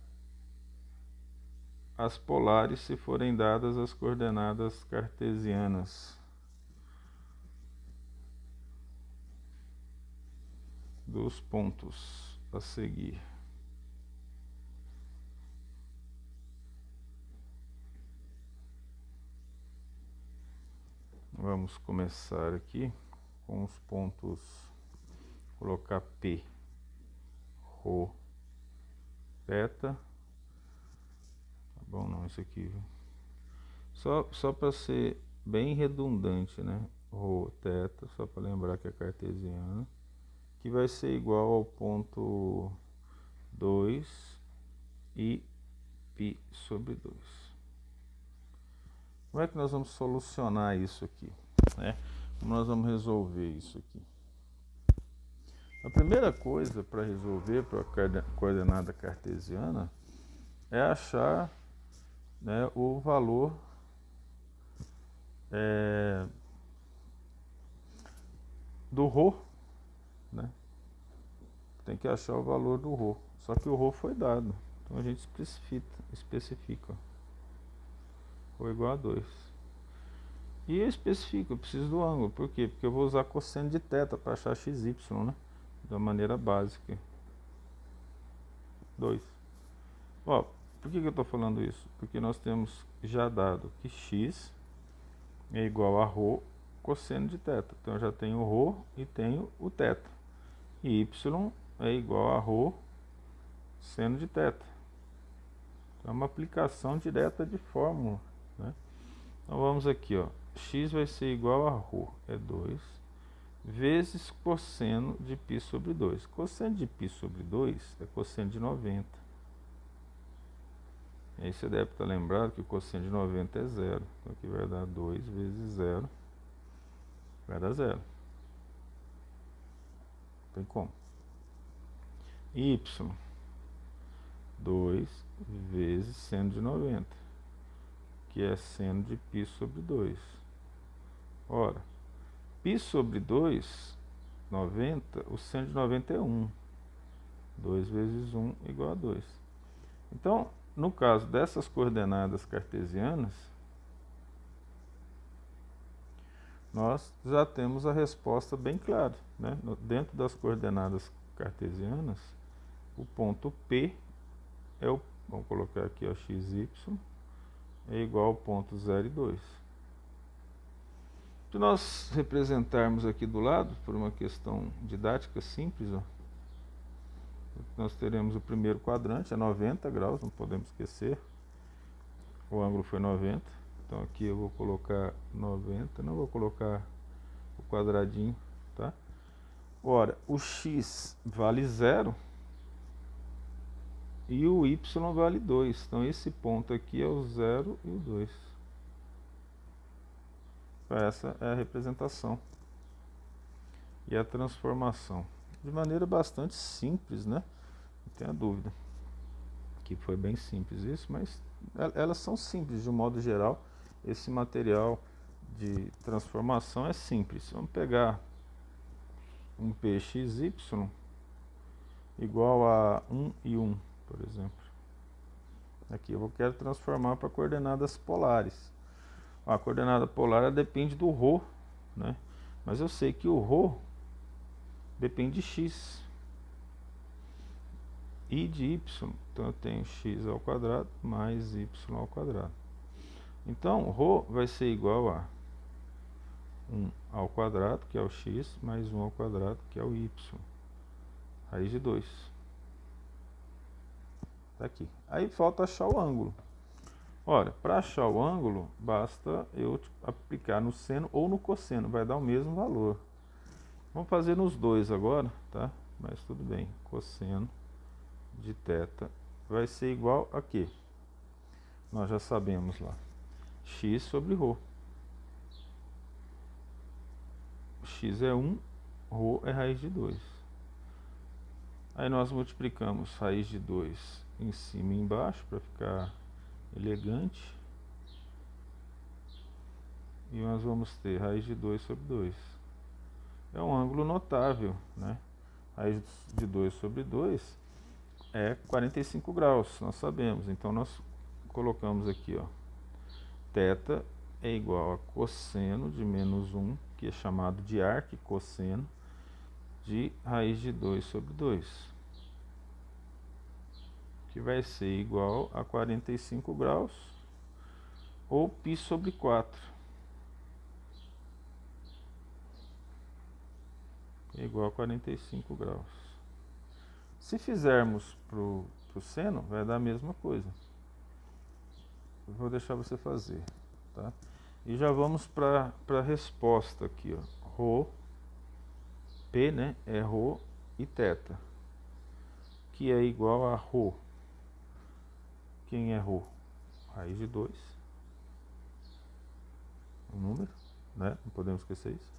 as polares se forem dadas as coordenadas cartesianas dos pontos a seguir. Vamos começar aqui com os pontos, colocar P, Rho, Θ, tá bom? Não, isso aqui, só para ser bem redundante, né? Rho, θ, só para lembrar que é cartesiana, que vai ser igual ao ponto 2 e π sobre 2. Como é que nós vamos solucionar isso aqui, né? Como nós vamos resolver isso aqui? A primeira coisa para resolver para a coordenada cartesiana é achar, né, o valor do Rho, né? Tem que achar o valor do Rho. Só que o Rho foi dado, então a gente especifica. Rho igual a 2. E eu especifico, eu preciso do ângulo. Por quê? Porque eu vou usar cosseno de θ para achar xy, né? Da maneira básica. 2. Ó, por que eu estou falando isso? Porque nós temos já dado que x é igual a Rho cosseno de θ. Então eu já tenho o Rho e tenho o θ. E y é igual a Rho seno de θ. É uma aplicação direta de fórmula, né? Então vamos aqui, ó. X vai ser igual a Rho, é 2, vezes cosseno de π sobre 2. Cosseno de π sobre 2 é cosseno de 90. E aí você deve estar lembrado que o cosseno de 90 é 0. Então aqui vai dar 2 vezes 0, vai dar 0. Tem como? Y, 2 vezes seno de 90, que é seno de π sobre 2. Ora, π sobre 2, 90, o seno de 90 é 1. 2 vezes 1 igual a 2. Então, no caso dessas coordenadas cartesianas, nós já temos a resposta bem clara, né? Dentro das coordenadas cartesianas, o ponto P é o, vamos colocar aqui, ó, xy, é igual ao ponto 0 e 2. Se nós representarmos aqui do lado, por uma questão didática simples, ó, nós teremos o primeiro quadrante, é 90 graus, não podemos esquecer. O ângulo foi 90. Então aqui eu vou colocar 90, não vou colocar o quadradinho, tá? Ora, o x vale 0 e o y vale 2. Então esse ponto aqui é o 0 e o 2. Essa é a representação e a transformação. De maneira bastante simples, né? Não tenha dúvida que foi bem simples isso, mas elas são simples de um modo geral. Esse material de transformação é simples. Vamos pegar um pxy igual a 1 e 1, por exemplo. Aqui eu quero transformar para coordenadas polares. A coordenada polar depende do Rho, né? Mas eu sei que o Rho depende de x e de y. Então eu tenho x ao quadrado mais y ao quadrado. Então Rho vai ser igual a 1 ao quadrado, que é o x, mais 1 ao quadrado, que é o y, raiz de 2. Tá aqui. Aí falta achar o ângulo. Ora, para achar o ângulo, basta eu aplicar no seno ou no cosseno, vai dar o mesmo valor. Vamos fazer nos dois agora, tá? Mas tudo bem. Cosseno de θ vai ser igual a quê? Nós já sabemos lá. X sobre Rho. X é 1, Rho é raiz de 2. Aí nós multiplicamos raiz de 2 em cima e embaixo para ficar elegante. E nós vamos ter raiz de 2 sobre 2. É um ângulo notável, né? Raiz de 2 sobre 2 é 45 graus, nós sabemos. Então nós colocamos aqui, ó, θ é igual a cosseno de menos 1, que é chamado de arquicosseno, de raiz de 2 sobre 2, que vai ser igual a 45 graus, ou π sobre 4. é igual a 45 graus. Se fizermos para o seno, vai dar a mesma coisa. Eu vou deixar você fazer, tá? E já vamos para a resposta aqui, ó. Rho, P, né, é Rho e θ, que é igual a Rho. Quem é Rho? Raiz de 2. Um número, né? Não podemos esquecer isso.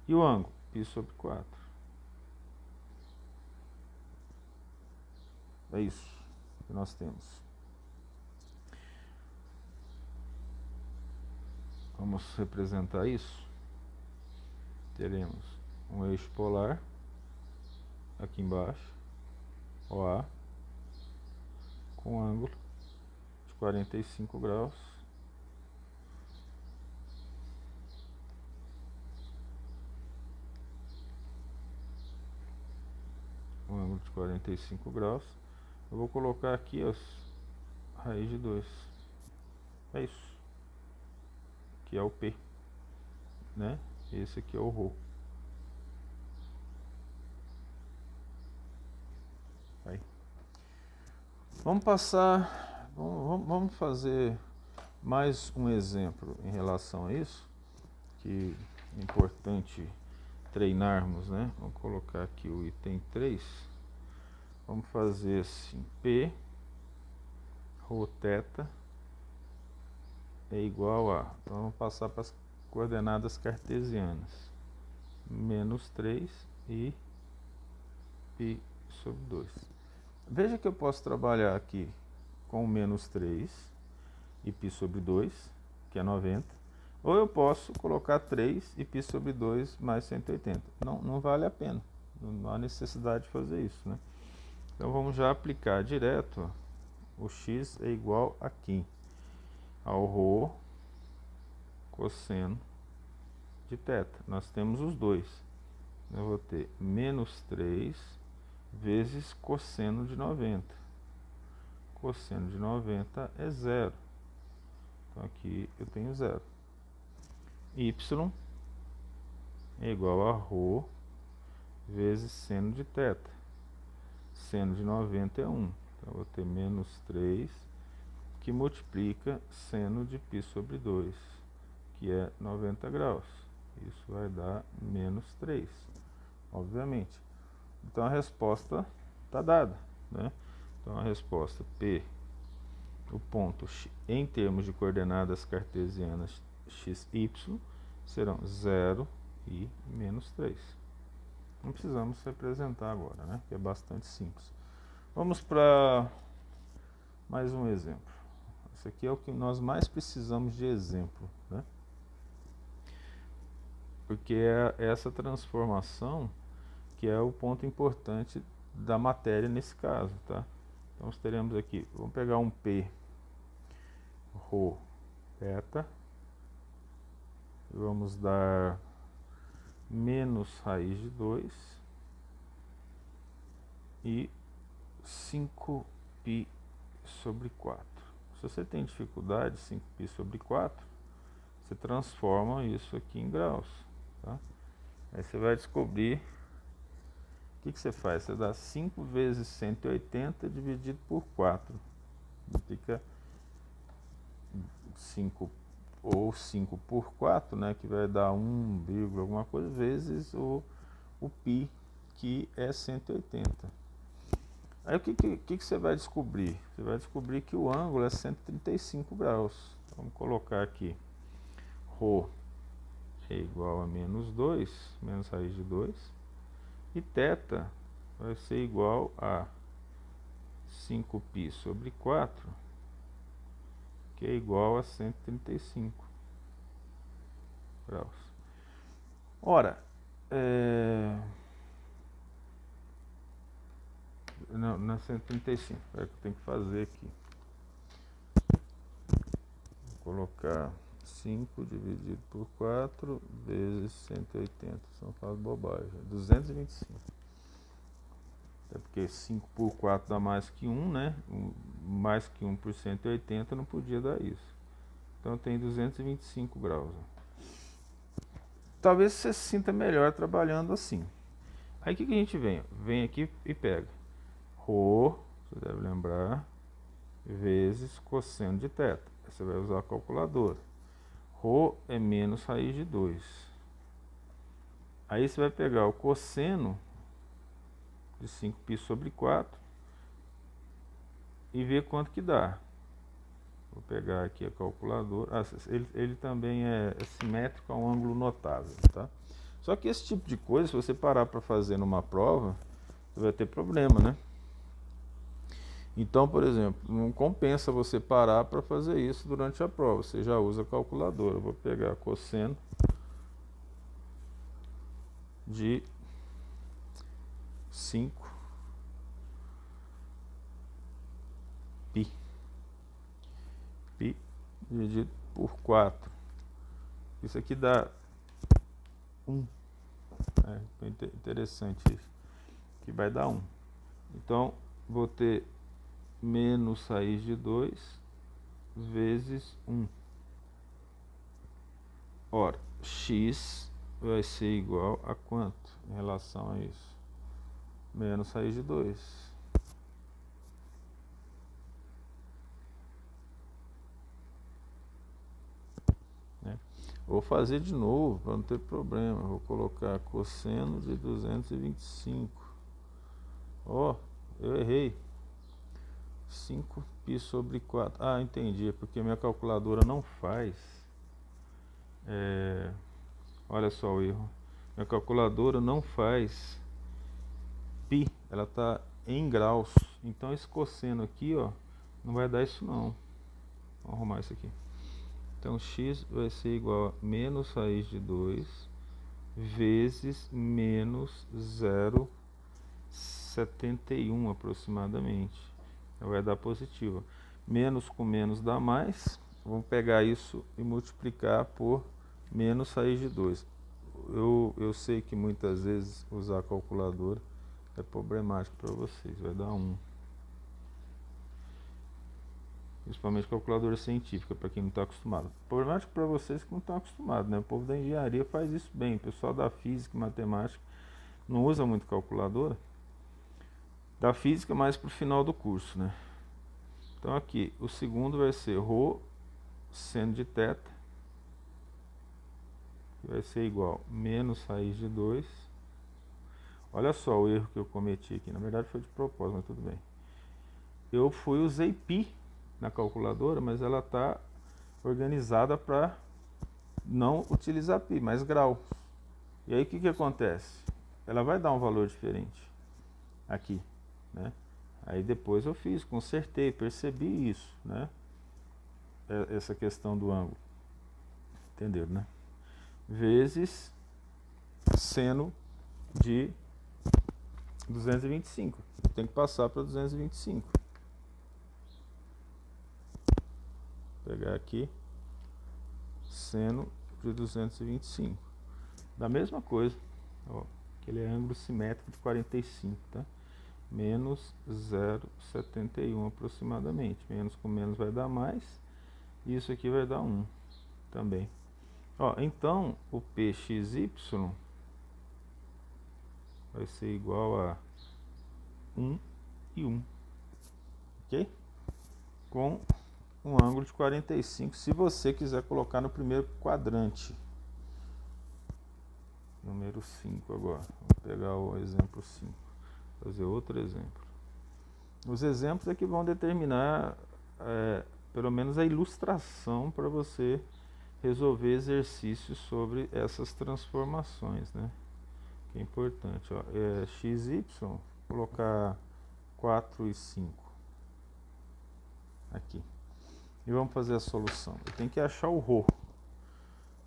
E o ângulo? Π sobre 4. É isso que nós temos. Vamos representar isso. Teremos um eixo polar aqui embaixo, OA, com ângulo de 45 graus. Um ângulo de 45 graus. Eu vou colocar aqui as raiz de 2. É isso. Que é o P, né? Esse aqui é o Rho. Aí. Vamos passar, vamos fazer mais um exemplo em relação a isso, que é importante treinarmos, né? Vamos colocar aqui o item 3. Vamos fazer assim, P Rho θ é igual a, então vamos passar para as coordenadas cartesianas, menos 3 e π sobre 2. Veja que eu posso trabalhar aqui com menos 3 e π sobre 2, que é 90, ou eu posso colocar 3 e π sobre 2 mais 180. Não vale a pena, não há necessidade de fazer isso, né? Então vamos já aplicar direto, ó, o x é igual a aqui, ao Rho cosseno de θ. Nós temos os dois. Eu vou ter menos 3 vezes cosseno de 90. Cosseno de 90 é 0. Então aqui eu tenho 0. Y é igual a Rho vezes seno de θ. Seno de 90 é 1. Então eu vou ter menos 3 que multiplica seno de π sobre 2, que é 90 graus. Isso vai dar menos 3, obviamente. Então a resposta está dada, né? Então a resposta P, o ponto x, em termos de coordenadas cartesianas x, y, serão 0 e menos 3. Não precisamos representar agora, né? Que é bastante simples. Vamos para mais um exemplo. Esse aqui é o que nós mais precisamos de exemplo, né? Porque é essa transformação que é o ponto importante da matéria nesse caso, tá? Então nós teremos aqui, vamos pegar um P Rho θ, e vamos dar menos raiz de 2 e 5π sobre 4. Se você tem dificuldade, 5π sobre 4, você transforma isso aqui em graus, tá? Aí você vai descobrir, o que você faz? Você dá 5 vezes 180 dividido por 4. Fica 5 ou 5 por 4, né, que vai dar 1, alguma coisa, vezes o π, que é 180. Aí o que você vai descobrir? Você vai descobrir que o ângulo é 135 graus. Vamos colocar aqui, Rho é igual a menos 2, menos raiz de 2, e θ vai ser igual a 5π sobre 4, que é igual a 135 graus. Ora, não é 135, é que eu tenho que fazer aqui. Vou colocar 5 dividido por 4 vezes 180, só faz bobagem, 225. É porque 5 por 4 dá mais que 1, né? Mais que 1 por 180 não podia dar isso. Então tem 225 graus. Talvez você se sinta melhor trabalhando assim. Aí o que a gente vem? Vem aqui e pega ρ, você deve lembrar, vezes cosseno de θ. Você vai usar a calculadora. Ρ é menos raiz de 2. Aí você vai pegar o cosseno de 5π sobre 4 e ver quanto que dá. Vou pegar aqui a calculadora. Ele também é simétrico a um ângulo notável, tá? Só que esse tipo de coisa, se você parar para fazer numa prova, você vai ter problema, né? Então, por exemplo, não compensa você parar para fazer isso durante a prova. Você já usa a calculadora. Vou pegar cosseno de 5π dividido por 4. Isso aqui dá 1. É interessante isso. Que vai dar 1. Então, vou ter menos raiz de 2 vezes 1. Ora, x vai ser igual a quanto em relação a isso? Menos raiz de 2. Vou fazer de novo para não ter problema. Vou colocar cosseno de 225. Ó, eu errei. 5π sobre 4. Ah, entendi. É porque minha calculadora não faz. Olha só o erro. Minha calculadora não faz π. Ela está em graus. Então esse cosseno aqui, ó, não vai dar isso não. Vamos arrumar isso aqui. Então x vai ser igual a menos raiz de 2 vezes menos 0,71 aproximadamente. Vai dar positivo. Menos com menos dá mais. Vamos pegar isso e multiplicar por menos raiz de 2. Eu sei que muitas vezes usar a calculadora é problemático para vocês. Vai dar 1. Principalmente calculadora científica, para quem não está acostumado. Problemático para vocês que não estão acostumados, né? O povo da engenharia faz isso bem. O pessoal da física e matemática não usa muito calculadora. Da física mais para o final do curso, né? Então aqui, o segundo vai ser ρ seno de θ, que vai ser igual a menos raiz de 2. Olha só o erro que eu cometi aqui. Na verdade foi de propósito, mas tudo bem. Eu usei π na calculadora, mas ela está organizada para não utilizar π, mas grau. E aí o que acontece? Ela vai dar um valor diferente aqui, né? Aí depois eu fiz, consertei, percebi isso, né? Essa questão do ângulo, entenderam, né? Vezes seno de 225. Tem que passar para 225. Vou pegar aqui seno de 225. Da mesma coisa, ó, aquele é ângulo simétrico de 45, tá? Menos 0,71 aproximadamente. Menos com menos vai dar mais. E isso aqui vai dar 1 também. Ó, então, o pxy vai ser igual a 1 e 1. Ok? Com um ângulo de 45, se você quiser colocar no primeiro quadrante. Número 5 agora. Vou pegar o exemplo 5. Fazer outro exemplo. Os exemplos é que vão determinar, pelo menos, a ilustração para você resolver exercícios sobre essas transformações, né? Que é importante, ó. XY, colocar 4 e 5 aqui. E vamos fazer a solução. Eu tenho que achar o ρ,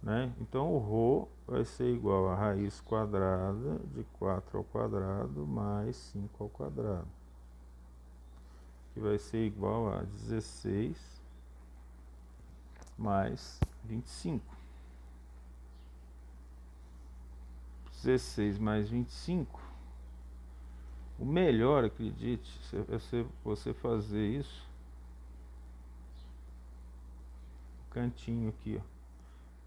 né? Então o ρ vai ser igual a raiz quadrada de 4 ao quadrado mais 5 ao quadrado, que vai ser igual a 16 mais 25. 16 mais 25. O melhor, acredite, é você fazer isso cantinho aqui, ó.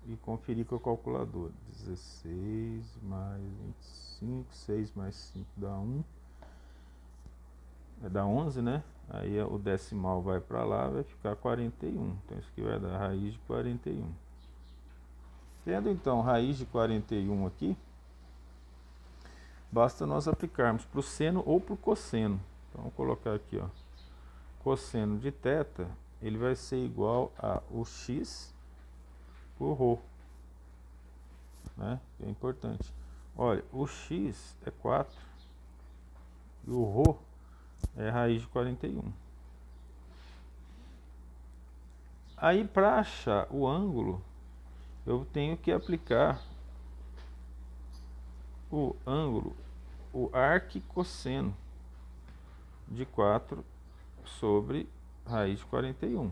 e conferir com a calculadora. 16 mais 25, 6 mais 5 dá 1. Dá 11, né? Aí o decimal vai para lá, vai ficar 41. Então isso aqui vai dar raiz de 41. Tendo então raiz de 41 aqui, basta nós aplicarmos para o seno ou para o cosseno. Então vou colocar aqui, ó, cosseno de θ, ele vai ser igual a o x por ρ, né? É importante. Olha, o x é 4 e o ρ é raiz de 41. Aí, para achar o ângulo, eu tenho que aplicar o ângulo, o arquicosseno de 4 sobre raiz de 41.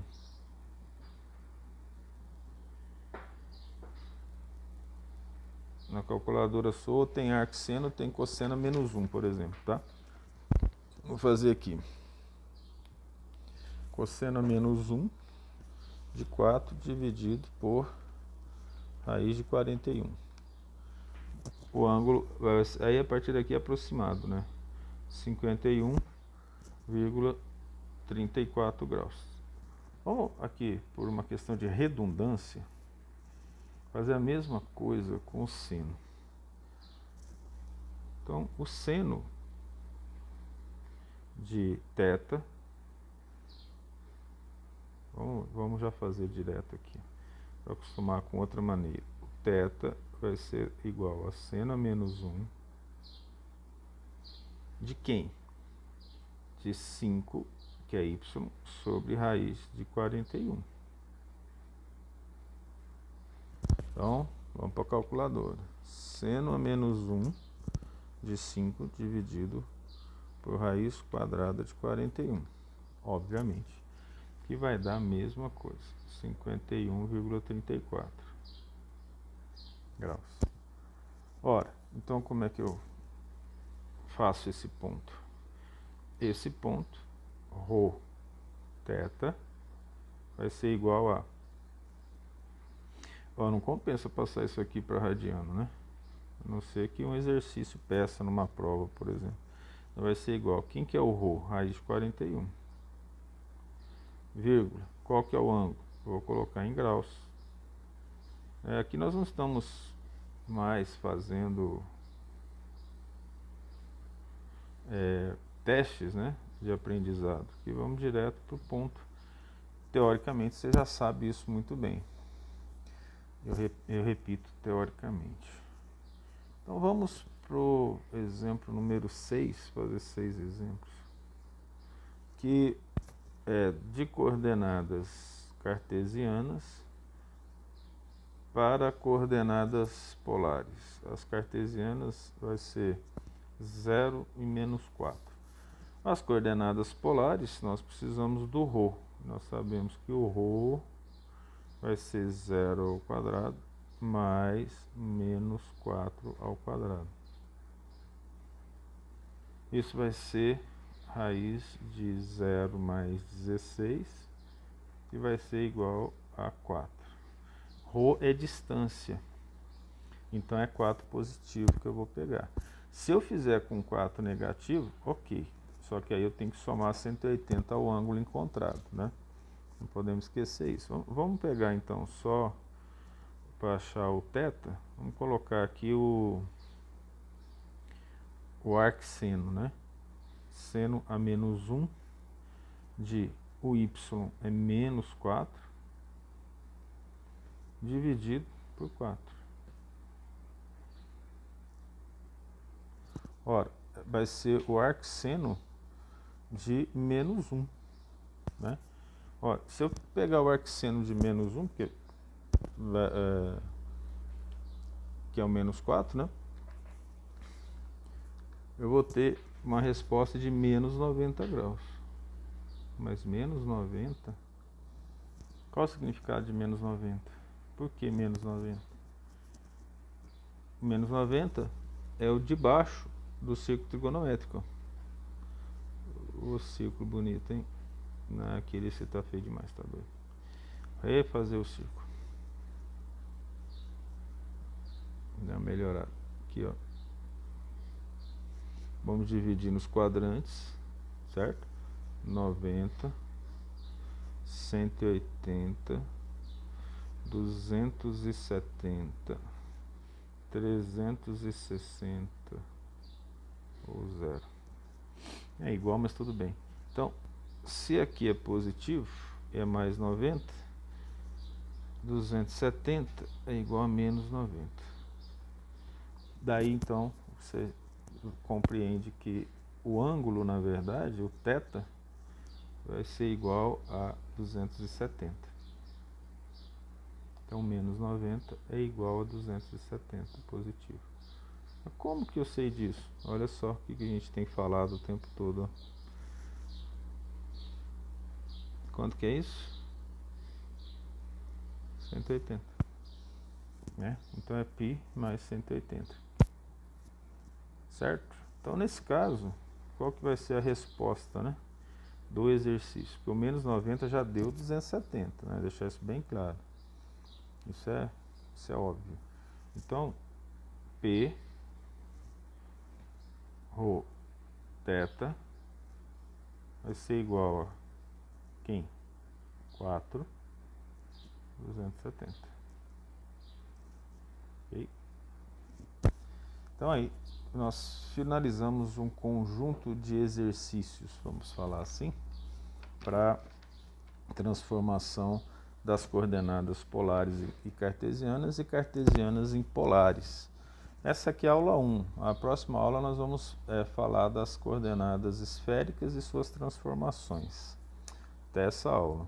Na calculadora sua tem arcseno, tem cosseno menos 1, por exemplo, tá? Vou fazer aqui. Cosseno menos 1 de 4 dividido por raiz de 41. O ângulo, aí a partir daqui é aproximado, né? 51,34 graus. Vamos aqui, por uma questão de redundância, fazer a mesma coisa com o seno. Então, o seno de θ, vamos já fazer direto aqui, para acostumar com outra maneira. O θ vai ser igual a seno a menos 1 de quem? De 5, que é y, sobre raiz de 41. Então, vamos para a calculadora. Seno a menos 1 de 5 dividido por raiz quadrada de 41. Obviamente, que vai dar a mesma coisa, 51,34 graus. Ora, então como é que eu faço esse ponto? Esse ponto, ρ θ, vai ser igual a... Ó, não compensa passar isso aqui para radiano, né? A não ser que um exercício peça numa prova, por exemplo. Então vai ser igual. Quem que é o ρ? Raiz de 41. Vírgula. Qual que é o ângulo? Eu vou colocar em graus. Aqui nós não estamos mais fazendo testes, né, de aprendizado. Aqui vamos direto para o ponto. Teoricamente você já sabe isso muito bem. Eu repito, teoricamente. Então vamos para o exemplo número 6, fazer 6 exemplos. Que é de coordenadas cartesianas para coordenadas polares. As cartesianas vai ser 0 e menos 4. As coordenadas polares, nós precisamos do ρ. Nós sabemos que o ρ vai ser 0 ao quadrado mais menos 4 ao quadrado. Isso vai ser raiz de 0 mais 16, que vai ser igual a 4. Ρ é distância, então é 4 positivo que eu vou pegar. Se eu fizer com 4 negativo, ok. Só que aí eu tenho que somar 180 ao ângulo encontrado, né? Não podemos esquecer isso. Vamos pegar então só para achar o θ. Vamos colocar aqui o arcseno, né? Seno a menos 1 de o y é menos 4 dividido por 4. Ora, vai ser o arcseno de menos 1, né? Ora, se eu pegar o arcseno de menos 1, que é o menos 4, né? Eu vou ter uma resposta de menos 90 graus. Mas menos 90? Qual o significado de menos 90? Por que menos 90? Menos 90 é o de baixo do círculo trigonométrico. O círculo bonito, hein? Aquele você tá feio demais, tá doido. Refazer o círculo. Dá uma melhorada. Aqui, ó. Vamos dividir nos quadrantes, certo? 90, 180, 270, 360 ou 0. É igual, mas tudo bem. Então, se aqui é positivo, é mais 90, 270 é igual a menos 90. Daí, então, você compreende que o ângulo, na verdade, o θ, vai ser igual a 270. Então, menos 90 é igual a 270 positivo. Mas como que eu sei disso? Olha só o que a gente tem falado o tempo todo. Ó. Quanto que é isso? 180. Né? Então é π mais 180. Certo? Então, nesse caso, qual que vai ser a resposta, né, do exercício? Porque o menos 90 já deu 270, né? Deixar isso bem claro. Isso é óbvio. Então, P ρ θ vai ser igual a quem? 4, 270. Ok? Então aí, nós finalizamos um conjunto de exercícios, vamos falar assim, para transformação das coordenadas polares e cartesianas em polares. Essa aqui é a aula 1. A próxima aula nós vamos falar das coordenadas esféricas e suas transformações. Até essa aula.